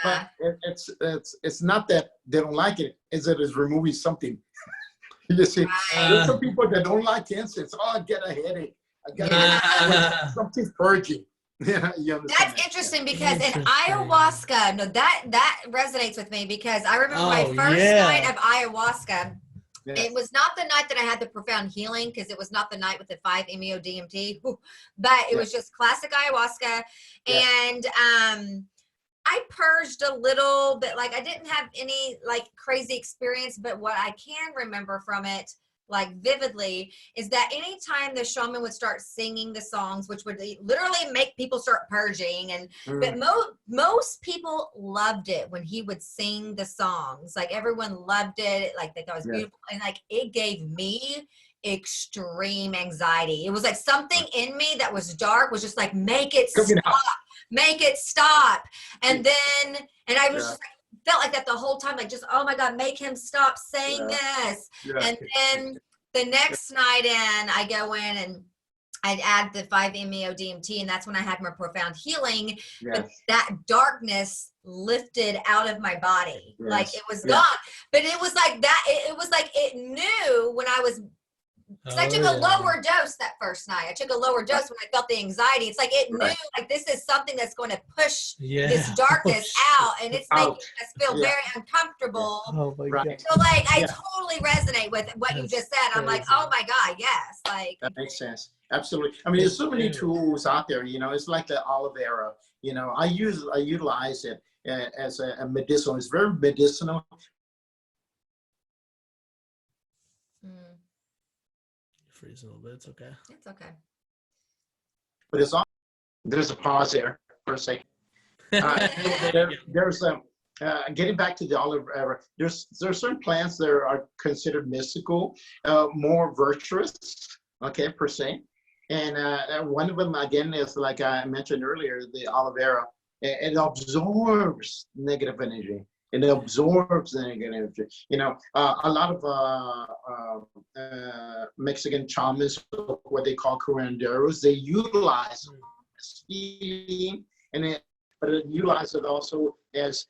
but it's not that they don't like it, it's that it's removing something. You see, there's some people that don't like incense. Oh, I get a headache. I get something purging. Yeah, you understand
That's interesting because in ayahuasca, no, that resonates with me because I remember my first night of ayahuasca.
Yes.
It was not the night that I had the profound healing because it was not the night with the 5-MeO DMT, but it was just classic ayahuasca. And I purged a little bit. Like I didn't have any like crazy experience, but what I can remember from it like vividly is that anytime the shaman would start singing the songs, which would literally make people start purging, and but most people loved it when he would sing the songs. Like everyone loved it, like they thought it was beautiful, and like it gave me extreme anxiety. It was like something in me that was dark was just like, make it stop. And then I was just like, felt like that the whole time, like just, oh my God, make him stop saying this. And then the next night I go in and I'd add the 5-MeO DMT, and that's when I had my profound healing. But that darkness lifted out of my body. Like it was gone. But it was like that, it was like it knew when I was, because I took a lower dose that first night. I took a lower dose when I felt the anxiety. It's like it knew, like this is something that's going to push this darkness out, and it's making us feel very uncomfortable.
Oh my God.
So like, I totally resonate with what you just said. I'm like, oh my God, yes. Like
that makes sense. Absolutely. I mean, there's so many tools out there. You know, it's like the aloe vera. You know, I utilize it as a medicinal. It's very medicinal.
Freeze a little bit. It's okay.
It's okay.
But there's a pause there for a second. There's getting back to the aloe vera. There's certain plants that are considered mystical, more virtuous, per se. And one of them again is, like I mentioned earlier, the aloe vera. It absorbs negative energy. It absorbs the negative energy. You know, a lot of Mexican shamans, what they call curanderos, they utilize healing, but it utilizes it also as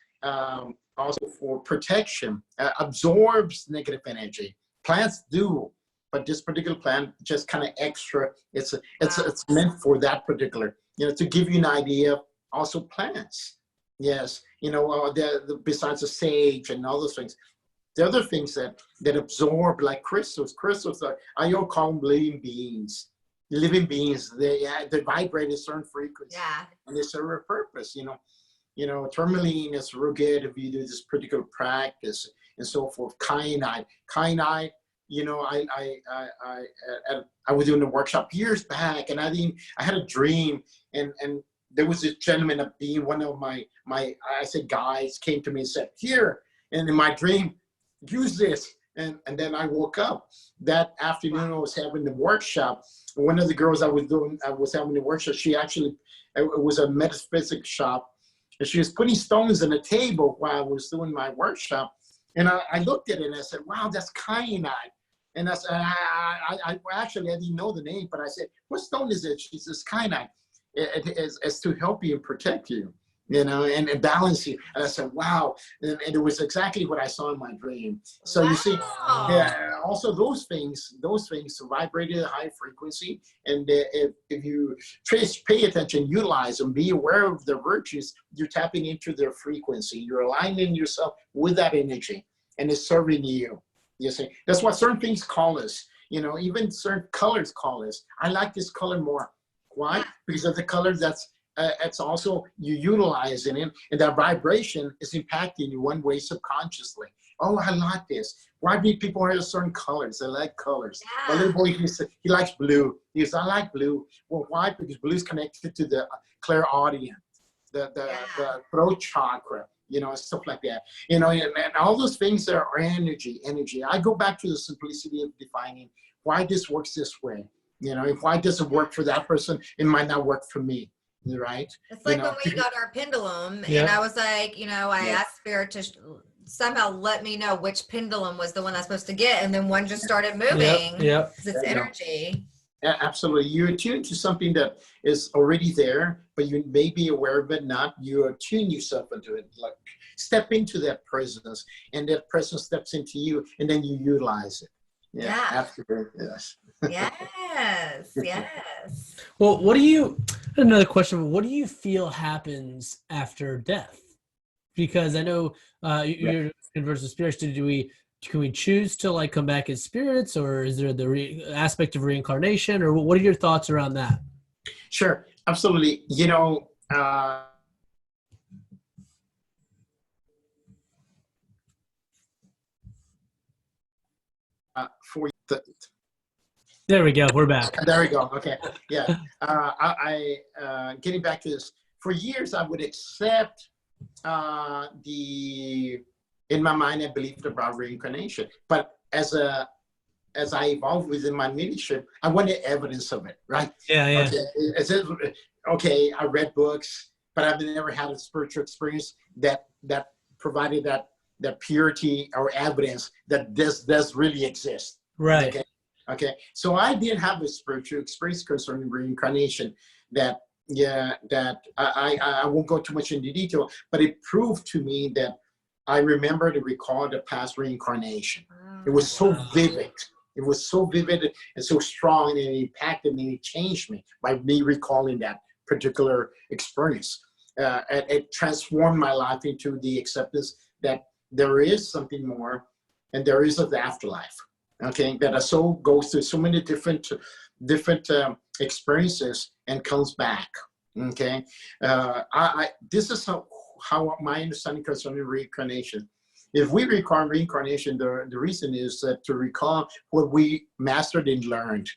also for protection. Absorbs negative energy. Plants do, but this particular plant just kind of extra. It's meant for that particular. You know, to give you an idea. Also plants. Yes, you know, besides the sage and all those things, the other things that absorb, like crystals. Crystals I all call them living beings. Living beings, they vibrate a certain frequency, and they serve a purpose. You know, tourmaline is real good if you do this particular practice and so forth. Kyanite, you know, I was doing a workshop years back, and I had a dream, and there was this gentleman, being one of my I said guys, came to me and said, here, and in my dream, use this. And then I woke up. That afternoon I was having the workshop. One of the girls I was having the workshop, she actually, it was a metaphysics shop, and she was putting stones on a table while I was doing my workshop. And I looked at it and I said, wow, that's kyanite. And I said, I didn't know the name, but I said, what stone is it? She says, kyanite. It is to help you and protect you, you know, and balance you. And I said, wow. And it was exactly what I saw in my dream. So you see, also those things vibrate at a high frequency. And if you pay attention, utilize them, be aware of their virtues, you're tapping into their frequency. You're aligning yourself with that energy, and it's serving you. You see, that's what certain things call us. You know, even certain colors call us. I like this color more. Why? Because of the color it's also you utilizing it, and that vibration is impacting you one way subconsciously. Oh, I like this. Why do people have certain colors? They like colors. My little boy, he likes blue. He goes, I like blue. Well, why? Because blue is connected to the clairaudient, the throat chakra, you know, stuff like that. You know, and all those things are energy. I go back to the simplicity of defining why this works this way. You know, if why does it work for that person, it might not work for me, right?
It's like when we got our pendulum, and I was like, you know, I asked Spirit to somehow let me know which pendulum was the one I was supposed to get, and then one just started moving. Because it's energy.
Yeah, absolutely. You attune to something that is already there, but you may be aware of it not. You attune yourself into it, like step into that presence, and that presence steps into you, and then you utilize it. Yeah. Absolutely. Yes.
Yes.
Well, what do you, Another question: what do you feel happens after death? Because I know you're converse with spirits. Can we choose to like come back as spirits, or is there the aspect of reincarnation, or what are your thoughts around that?
Sure, absolutely. For the
There we go. We're back.
There we go. Okay. Yeah. Getting back to this, for years I would accept in my mind, I believed about reincarnation. But as I evolved within my leadership, I wanted evidence of it, right?
Yeah.
Okay, I read books, but I've never had a spiritual experience that provided that purity or evidence that this does really exist.
Right.
Okay. So I did have a spiritual experience concerning reincarnation that I won't go too much into detail, but it proved to me that I remember to recall the past reincarnation. It was so vivid. It was so vivid and so strong, and it impacted me, it changed me by me recalling that particular experience. It transformed my life into the acceptance that there is something more and there is an afterlife. Okay, that a soul goes through so many different experiences and comes back. Okay, this is how my understanding concerning reincarnation. If we recall reincarnation, the reason is that to recall what we mastered and learned.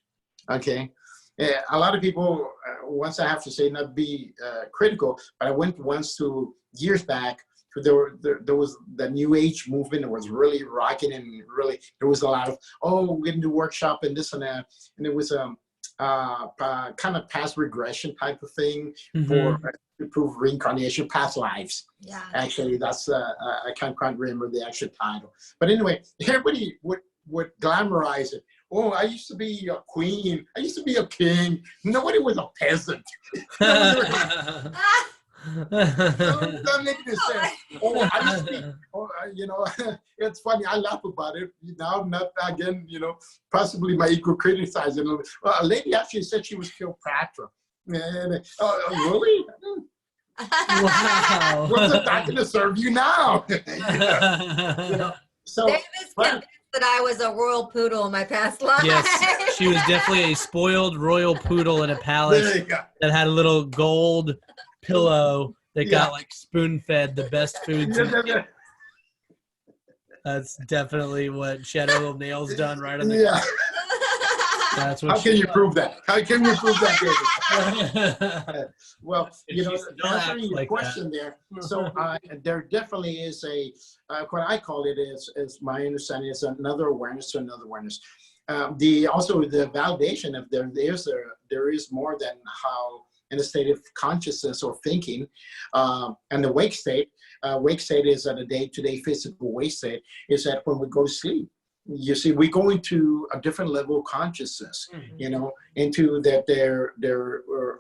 Okay, a lot of people, once I have to say, not be critical, but I went once to years back. There was the new age movement that was really rocking, and really there was a lot of, we're going to do workshop and this and that, and it was kind of past regression type of thing for to prove reincarnation, past lives.
Yeah.
Actually, that's I can't quite remember the actual title, but anyway, everybody would glamorize it. Oh, I used to be a queen. I used to be a king. Nobody was a peasant. That makes sense. I used to be, it's funny. I laugh about it. Now, not again, possibly my ego criticizing. Well, a lady actually said she was Cleopatra. And, really?
Wow.
What's that going to serve you now? So,
David's convinced that I was a royal poodle in my past life.
Yes, she was definitely a spoiled royal poodle in a palace that had a little gold pillow that got like spoon-fed the best foods. That's definitely what she had her little nails done right on the That's what
How can you prove that? How can you prove that, David? Well, answering your question there, so there definitely is what I call it is my understanding is another awareness to another awareness. Also the validation of there is more than how in a state of consciousness or thinking, and the wake state is at a day-to-day physical wake state, is that when we go to sleep, you see, we go into a different level of consciousness, into that there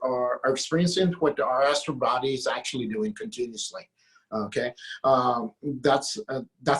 are experiencing what our astral body is actually doing continuously. Okay, that's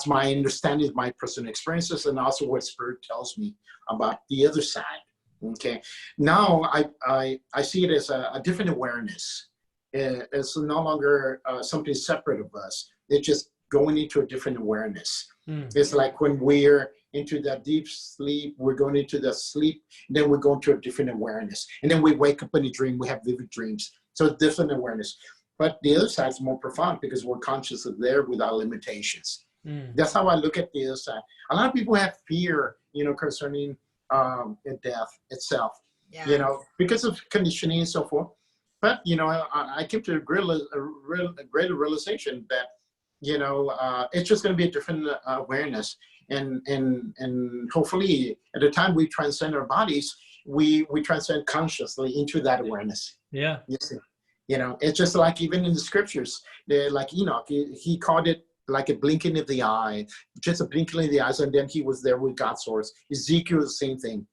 my understanding of my personal experiences, and also what Spirit tells me about the other side. Okay, now I see it as a different awareness. It's no longer something separate of us. It's just going into a different awareness. It's like when we're into that deep sleep, we're going into the sleep, and then we're going to a different awareness. And then we wake up in a dream, we have vivid dreams. So it's different awareness. But the other side is more profound because we're conscious of there without limitations. That's how I look at the other side. A lot of people have fear, concerning death itself, because of conditioning and so forth. But, I came to a greater realization that, it's just going to be a different awareness. And hopefully at the time we transcend our bodies, we transcend consciously into that awareness.
Yeah.
You see, it's just like even in the scriptures, like Enoch, he called it like a blinking of the eye, just a blinking of the eyes, and then he was there with God's source. Ezekiel, the same thing,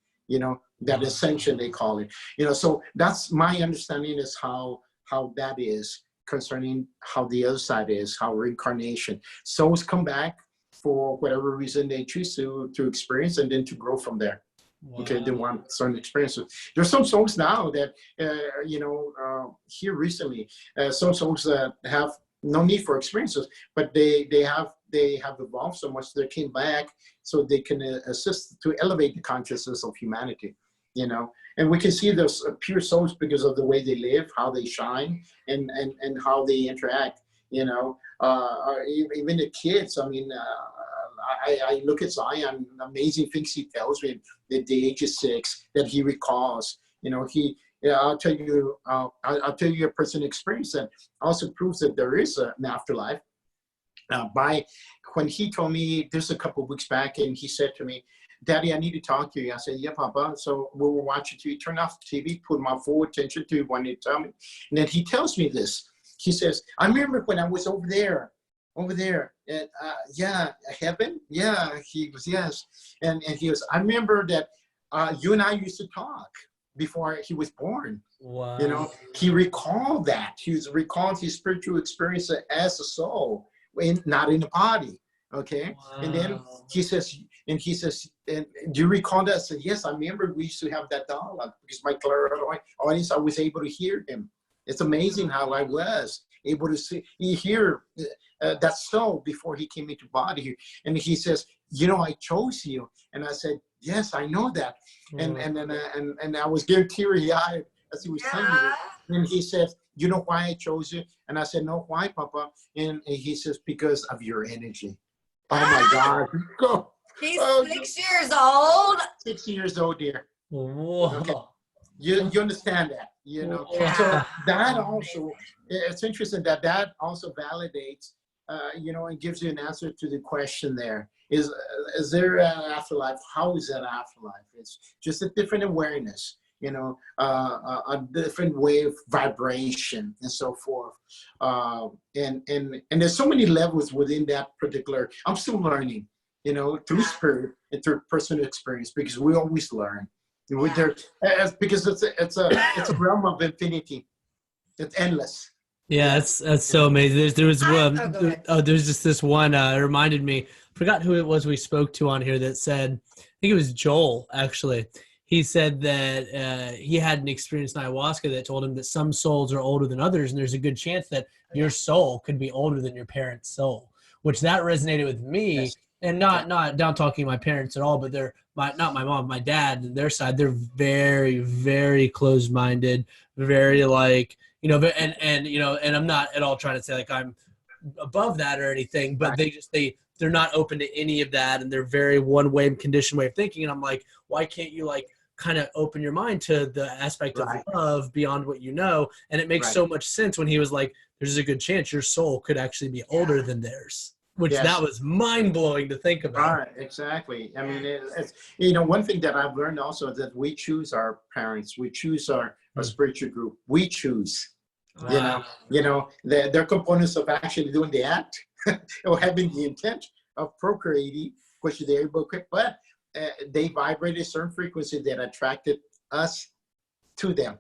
that ascension they call it. So that's my understanding is how that is concerning how the other side is, how reincarnation. Souls come back for whatever reason they choose to experience, and then to grow from there. Okay, they want certain experiences. There's some souls now that, here recently, some souls that have no need for experiences, but they have evolved so much they came back so they can assist to elevate the consciousness of humanity, and we can see those pure souls because of the way they live, how they shine, and how they interact, even the kids. I mean, I look at Zion, amazing things he tells me at the age of 6 that he recalls. I'll tell you a personal experience that also proves that there is an afterlife. When he told me this a couple of weeks back, and he said to me, "Daddy, I need to talk to you." I said, "Yeah, Papa." So we were watching TV, turned off the TV, put my full attention to what he told me. And then he tells me this. He says, "I remember when I was over there, and heaven?" Yeah, he was, yes. And he goes, "I remember that you and I used to talk before he was born."
Wow.
He recalled that. He recalled his spiritual experience as a soul, not in the body. Okay. Wow. And then he says, "And do you recall that?" I said, "Yes, I remember we used to have that dialogue because my audience, I was able to hear him. It's amazing how I was able to hear that soul before he came into body." And he says, "I chose you." And I said, "Yes, I know that." And I was getting teary-eyed as he was telling me this. And he says, "You know why I chose you?" And I said, "No, why, Papa?" And he says, "Because of your energy." Oh my God. Go.
He's 6 years old.
6 years old, dear.
Whoa.
Okay. You understand that,
Yeah.
So that also, it's interesting that also validates, and gives you an answer to the question there. Is there an afterlife? How is that afterlife? It's just a different awareness, a different way of vibration and so forth. And there's so many levels within that particular, I'm still learning, through spirit and through personal experience, because we always learn. Because it's a realm of infinity. It's endless.
Yeah, that's so amazing. There was there's just this one. It reminded me. Forgot who it was we spoke to on here that said. I think it was Joel. Actually, he said that he had an experience in ayahuasca that told him that some souls are older than others, and there's a good chance that your soul could be older than your parents' soul. Which that resonated with me. Yes. And not down talking my parents at all, but they're not my mom, my dad, and their side, they're very, very closed-minded, very and I'm not at all trying to say like I'm above that or anything, but right. They're not open to any of that, and they're very one-way conditioned way of thinking. And I'm like, why can't you kind of open your mind to the aspect of love beyond what you know? And it makes so much sense when he was like, there's a good chance your soul could actually be older than theirs. Which that was mind-blowing to think about.
Right, exactly. I mean, it's one thing that I've learned also is that we choose our parents, we choose our spiritual group, we choose. Wow. They're components of actually doing the act or having the intent of procreating, which they're able to, but they vibrate a certain frequency that attracted us to them.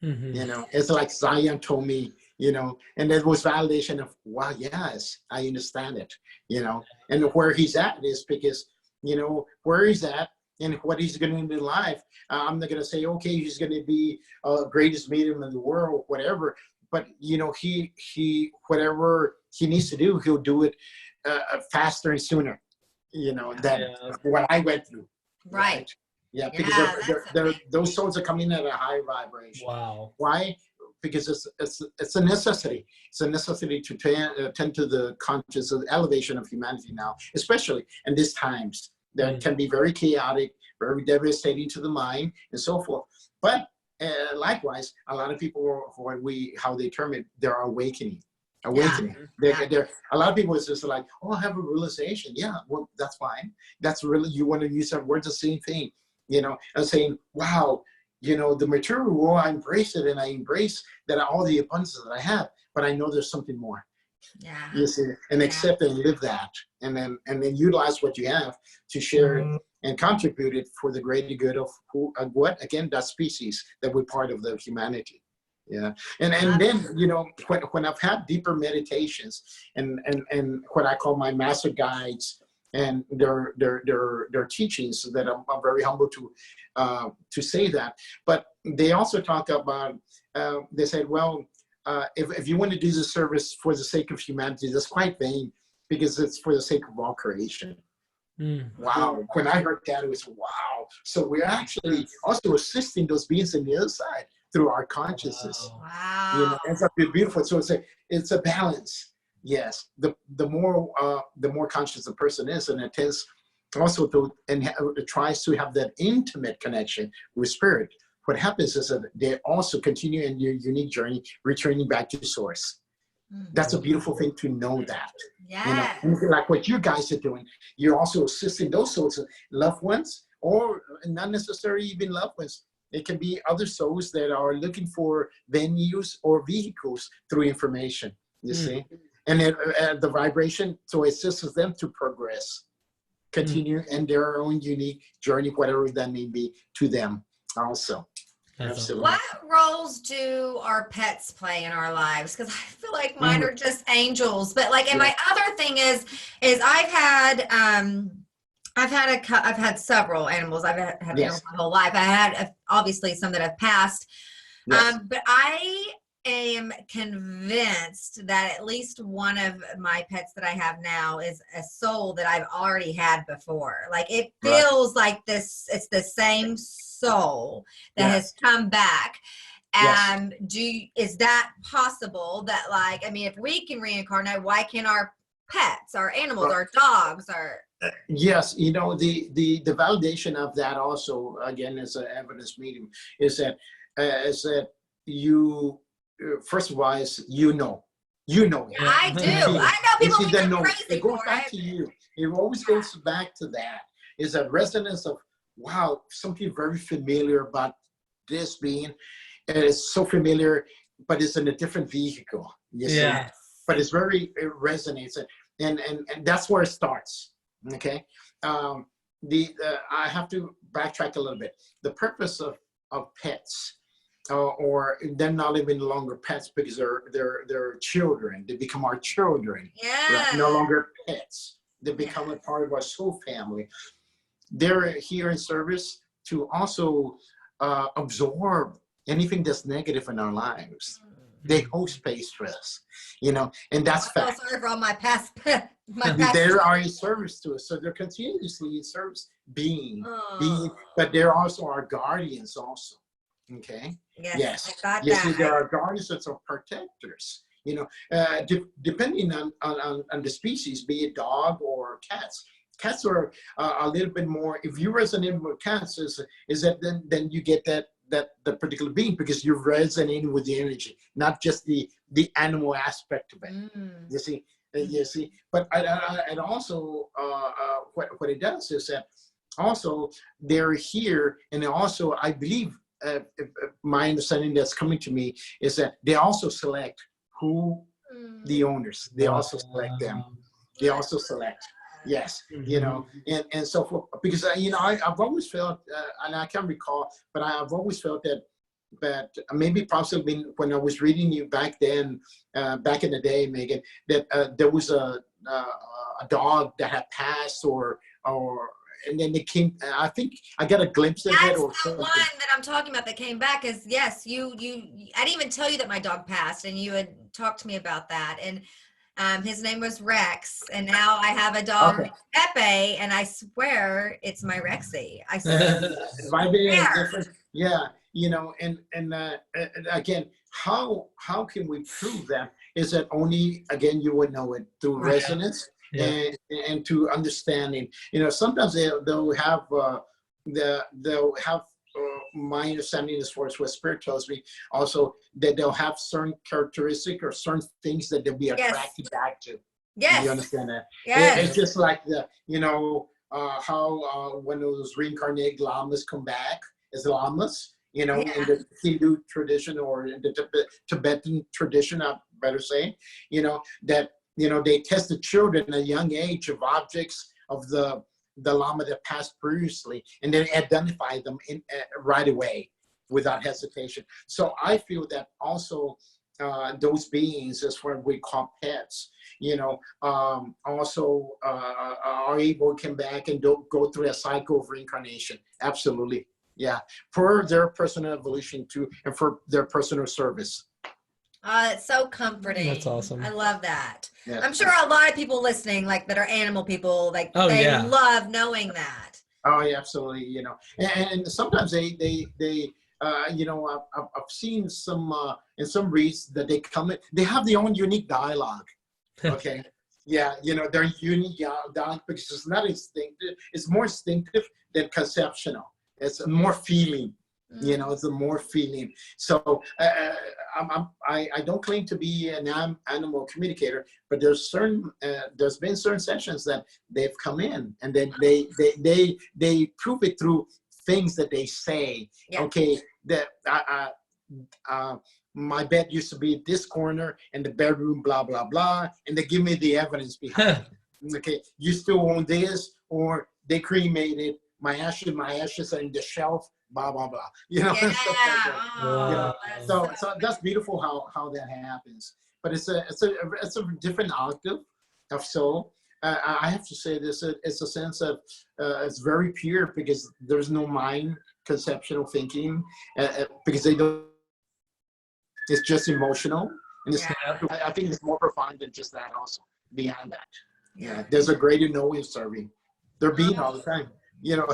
Mm-hmm. It's like Zion told me. And there was validation of, wow, yes, I understand it, and where he's at is because, where he's at and what he's going to do in life. I'm not going to say, okay, he's going to be greatest medium in the world, whatever. But, he whatever he needs to do, he'll do it faster and sooner, than what I went through.
Right.
Yeah, because those souls are coming at a high vibration.
Wow.
Why? Because it's a necessity. It's a necessity to tend to the conscious of the elevation of humanity now, especially in these times that can be very chaotic, very devastating to the mind, and so forth. But likewise, a lot of people, how they term it, they're awakening. They're a lot of people is just like, oh, I have a realization. Yeah, well, that's fine. That's really, you want to use that word, the same thing, and saying, wow. The material world, I embrace it, and I embrace that all the abundance that I have, but I know there's something more.
Yeah.
You see, and accept and live that, and then utilize what you have to share it and contribute it for the greater good of that species that we're part of the humanity. Yeah. And then, when I've had deeper meditations and what I call my master guides, and their teachings that I'm very humble to say that. But they also talk about, they said, well, if you want to do the service for the sake of humanity, that's quite vain, because it's for the sake of all creation. Wow. When I heard that, it was wow. So we're actually also assisting those beings on the other side through our consciousness.
Wow.
You know, it's a beautiful. So it's a balance. Yes. The more conscious the person is, and it tends also to, and it tries to have that intimate connection with spirit. What happens is that they also continue in your unique journey, returning back to source. That's a beautiful thing to know that.
Yeah.
You know, like what you guys are doing, you're also assisting those souls, loved ones, or not necessarily even loved ones. It can be other souls that are looking for venues or vehicles through information, you see? And the vibration, so it assists them to progress, continue in their own unique journey, whatever that may be to them also. Absolutely.
What roles do our pets play in our lives? Because I feel like mine are just angels. But like, and my other thing is I've had several animals. I've had animals my whole life. I had obviously some that have passed. But I am convinced that at least one of my pets that I have now is a soul that I've already had before. Like it feels like this, it's the same soul that has come back. And is that possible that, like, I mean, if we can reincarnate, why can't our pets, our animals, our dogs, our
yes, you know, the validation of that also, again, as an evidence medium, is that you, first of all, is you know.
I do. I know people think I'm crazy.
It goes back to you. It always goes back to that. Is a resonance of, wow, something very familiar about this being. And it's so familiar, but it's in a different vehicle. You see? But it's very, it resonates. And that's where it starts. Okay. I have to backtrack a little bit. The purpose of pets, or they're not even longer pets because they're children. They become our children. Right? No longer pets. They become a part of our soul family. They're here in service to also absorb anything that's negative in our lives. They hold space for us, you know, and that's fact.
Sorry for all my past.
They are in service to us, so they're continuously in service, being, but they're also our guardians, also. Okay.
Yes. I got
yes.
That.
There are guardians that are protectors. You know, depending on the species, be it dog or cats. Cats are a little bit more. If you resonate with cats, is that then you get that particular being, because you're resonating with the energy, not just the animal aspect of it. You see, but and also what it does is that also they're here, and also I believe my understanding that's coming to me is that they also select who the owners. They also select them. They also select. Yes, you know, and so forth, because you know, I've always felt, and I can't recall, but I've always felt that maybe possibly when I was reading you back then, back in the day, Maegen, that there was a dog that had passed, or and then they came. I think I got a glimpse of it.
That's
or
the
something.
one that I'm talking about that came back. Is yes, you. I didn't even tell you that my dog passed, and you had talked to me about that, and. His name was Rex, and now I have a dog, Pepe, and I swear it's my Rexy. I swear.
Yeah, you know, and again, how can we prove that? Is that only, again, you would know it through resonance and to understanding. You know, sometimes they'll have my understanding as far as what spirit tells me also, that they'll have certain characteristic or certain things that they'll be attracted back to.
Yes.
You understand that?
Yes.
It's just like you know, how when those reincarnated llamas come back as llamas, you know, in the Hindu tradition or in the Tibetan tradition, I better say, you know, that, you know, they test the children at a young age of objects of the llama that passed previously, and then identify them right away without hesitation. So I feel that also those beings as what we call pets, also are able to come back and go through a cycle of reincarnation. Absolutely. Yeah. For their personal evolution too, and for their personal service.
It's so comforting.
That's awesome.
I love that.
Yeah.
I'm sure a lot of people listening, like that are animal people, like love knowing that.
Oh yeah, absolutely. And sometimes they I've seen some in some reads that they come in, they have their own unique dialogue. Okay. Yeah, their unique dialogue, because it's not instinctive. It's more instinctive than conceptual. It's more feeling. It's a more feeling. So I don't claim to be an animal communicator, but there's been certain sessions that they've come in, and then they prove it through things that they say. Yeah. Okay, that my bed used to be at this corner, and the bedroom, blah blah blah, and they give me the evidence behind it. Okay, you still own this, or they cremated my ashes are in the shelf. Blah blah blah.
Yeah.
Stuff like that.
Oh,
So that's beautiful how that happens. But it's a different octave of soul. I have to say this. It's a sense of it's very pure, because there's no mind conceptual thinking, because they don't. It's just emotional, and I think it's more profound than just that. Also beyond that, there's a greater knowing serving. They're being all the time.
Yeah.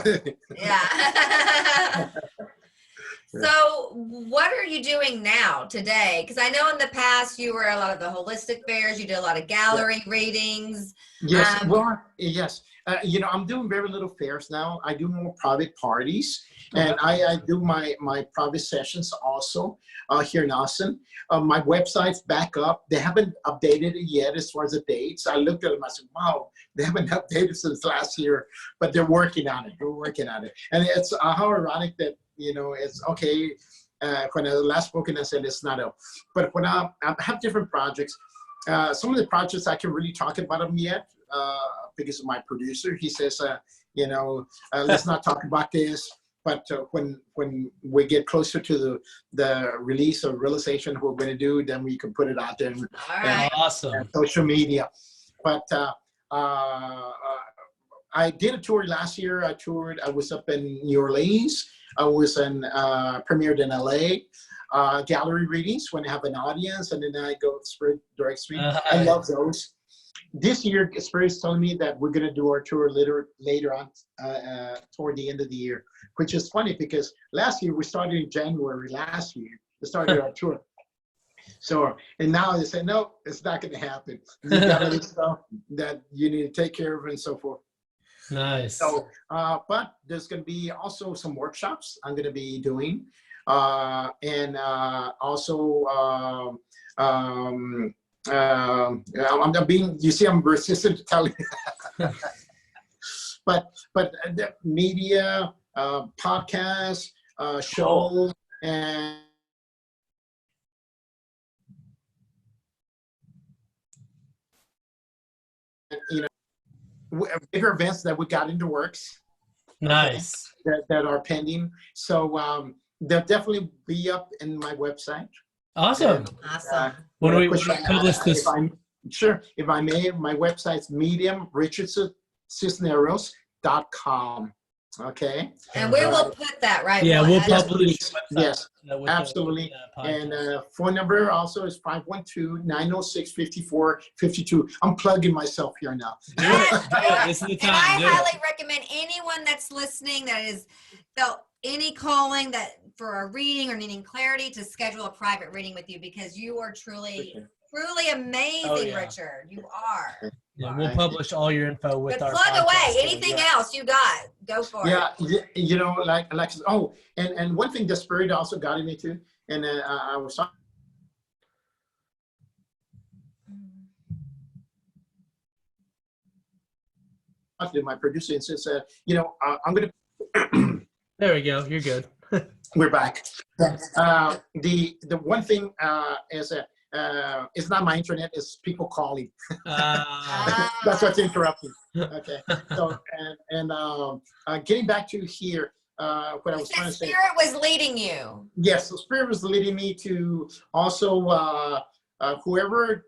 So what are you doing now today? Because I know in the past you were a lot of the holistic fairs, you did a lot of gallery readings.
Yes. Yes. I'm doing very little fairs now. I do more private parties, and I do my private sessions also here in Austin. My website's back up. They haven't updated it yet as far as the dates. I looked at them. I said, wow, they haven't updated since last year, but they're working on it. And it's how ironic that, it's okay. When I last spoken, I said it's not up. But when I have different projects, some of the projects I can really talk about them yet, because of my producer. He says, let's not talk about this. But when we get closer to the release of realization, what we're going to do, then we can put it out there.
Awesome.
And social media. But I did a tour last year. I was up in New Orleans. I was premiered in LA. Gallery readings when I have an audience, and then I go direct stream. I love those. This year, Spirit's telling me that we're going to do our tour later on toward the end of the year, which is funny because last year we started in January. Last year we started our tour. So, and now they say, no, it's not going to happen. You got other stuff that you need to take care of and so forth.
Nice.
So, but there's going to be also some workshops I'm going to be doing. And also, I'm resistant to telling you. but the media, podcast, show, and bigger events that we got into works.
Nice.
That are pending. So they'll definitely be up in my website.
Awesome.
Awesome.
When we publish this,
if I may, my website's Richard.Cisneros.com. Okay.
And we will put that right.
Yeah, we'll publish.
Yes, absolutely. And phone number also is 512-906-5452. I'm plugging myself here now.
This is the time.
And I highly recommend anyone that's listening that is felt any calling that for a reading or needing clarity to schedule a private reading with you, because you are truly amazing, Richard. You are.
Yeah, we'll publish all your info with our
plug away. Anything else you got, go for it.
Yeah, like and one thing the Spirit also guided me to, and I was talking to my producer and says, I'm going to.
There we go. You're good.
We're back. The one thing is it's not my internet, it's people calling. That's what's interrupting. Okay. So and getting back to here, what I was trying to say.
Spirit was leading you.
Yes, the Spirit was leading me to also whoever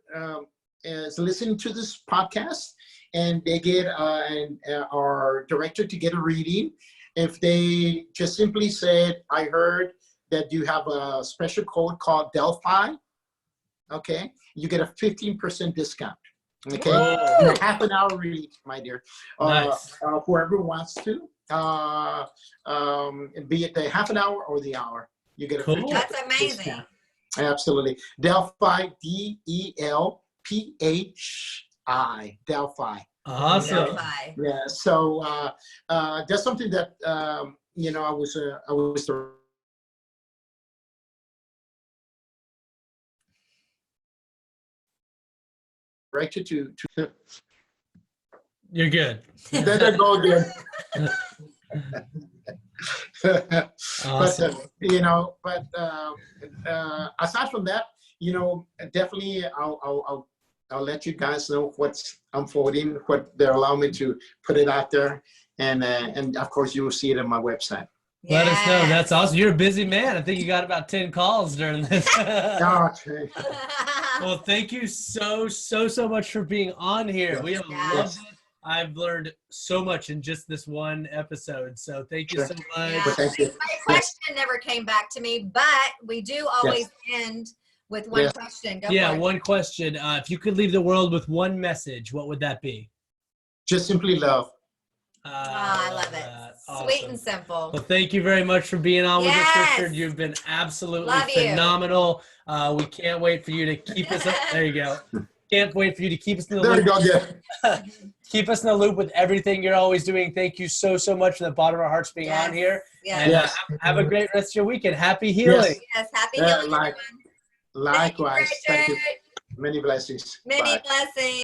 is listening to this podcast and they get our director to get a reading. If they just simply said, I heard that you have a special code called Delphi, okay, you get a 15% discount. Okay, half an hour read, my dear.
Nice.
Whoever wants to, be it the half an hour or the hour, you get a 15%
That's amazing.
discount. Absolutely. Delphi, DELPHI, Delphi.
Awesome.
Delphi.
Yeah. So that's something that I was directed to.
You're good.
Then I go again.
Awesome.
But aside from that, definitely I'll let you guys know what's unfolding, what they're allowing me to put it out there, and of course you will see it on my website.
Let us know. That's awesome. You're a busy man. I think you got about 10 calls during this.
Okay.
Well, thank you so much for being on here. We have loved it. I've learned so much in just this one episode. So thank you so much.
Yeah.
Thank you.
My question never came back to me, but we do always end with one question. Go for it.
One question. If you could leave the world with one message, what would that be?
Just simply love.
I love it.
Awesome.
Sweet and simple.
Well, thank you very much for being on with us, Richard. You've been absolutely phenomenal. We can't wait for you to keep us up. There you go. Can't wait for you to keep us in the loop.
There you go. Yeah.
Keep us in the loop with everything you're always doing. Thank you so much from the bottom of our hearts being on here.
Yes.
And have a great rest of your weekend. Happy healing.
Yes, happy healing, everyone.
Likewise.
Thank you,
Many blessings.
Many
Bye.
blessings.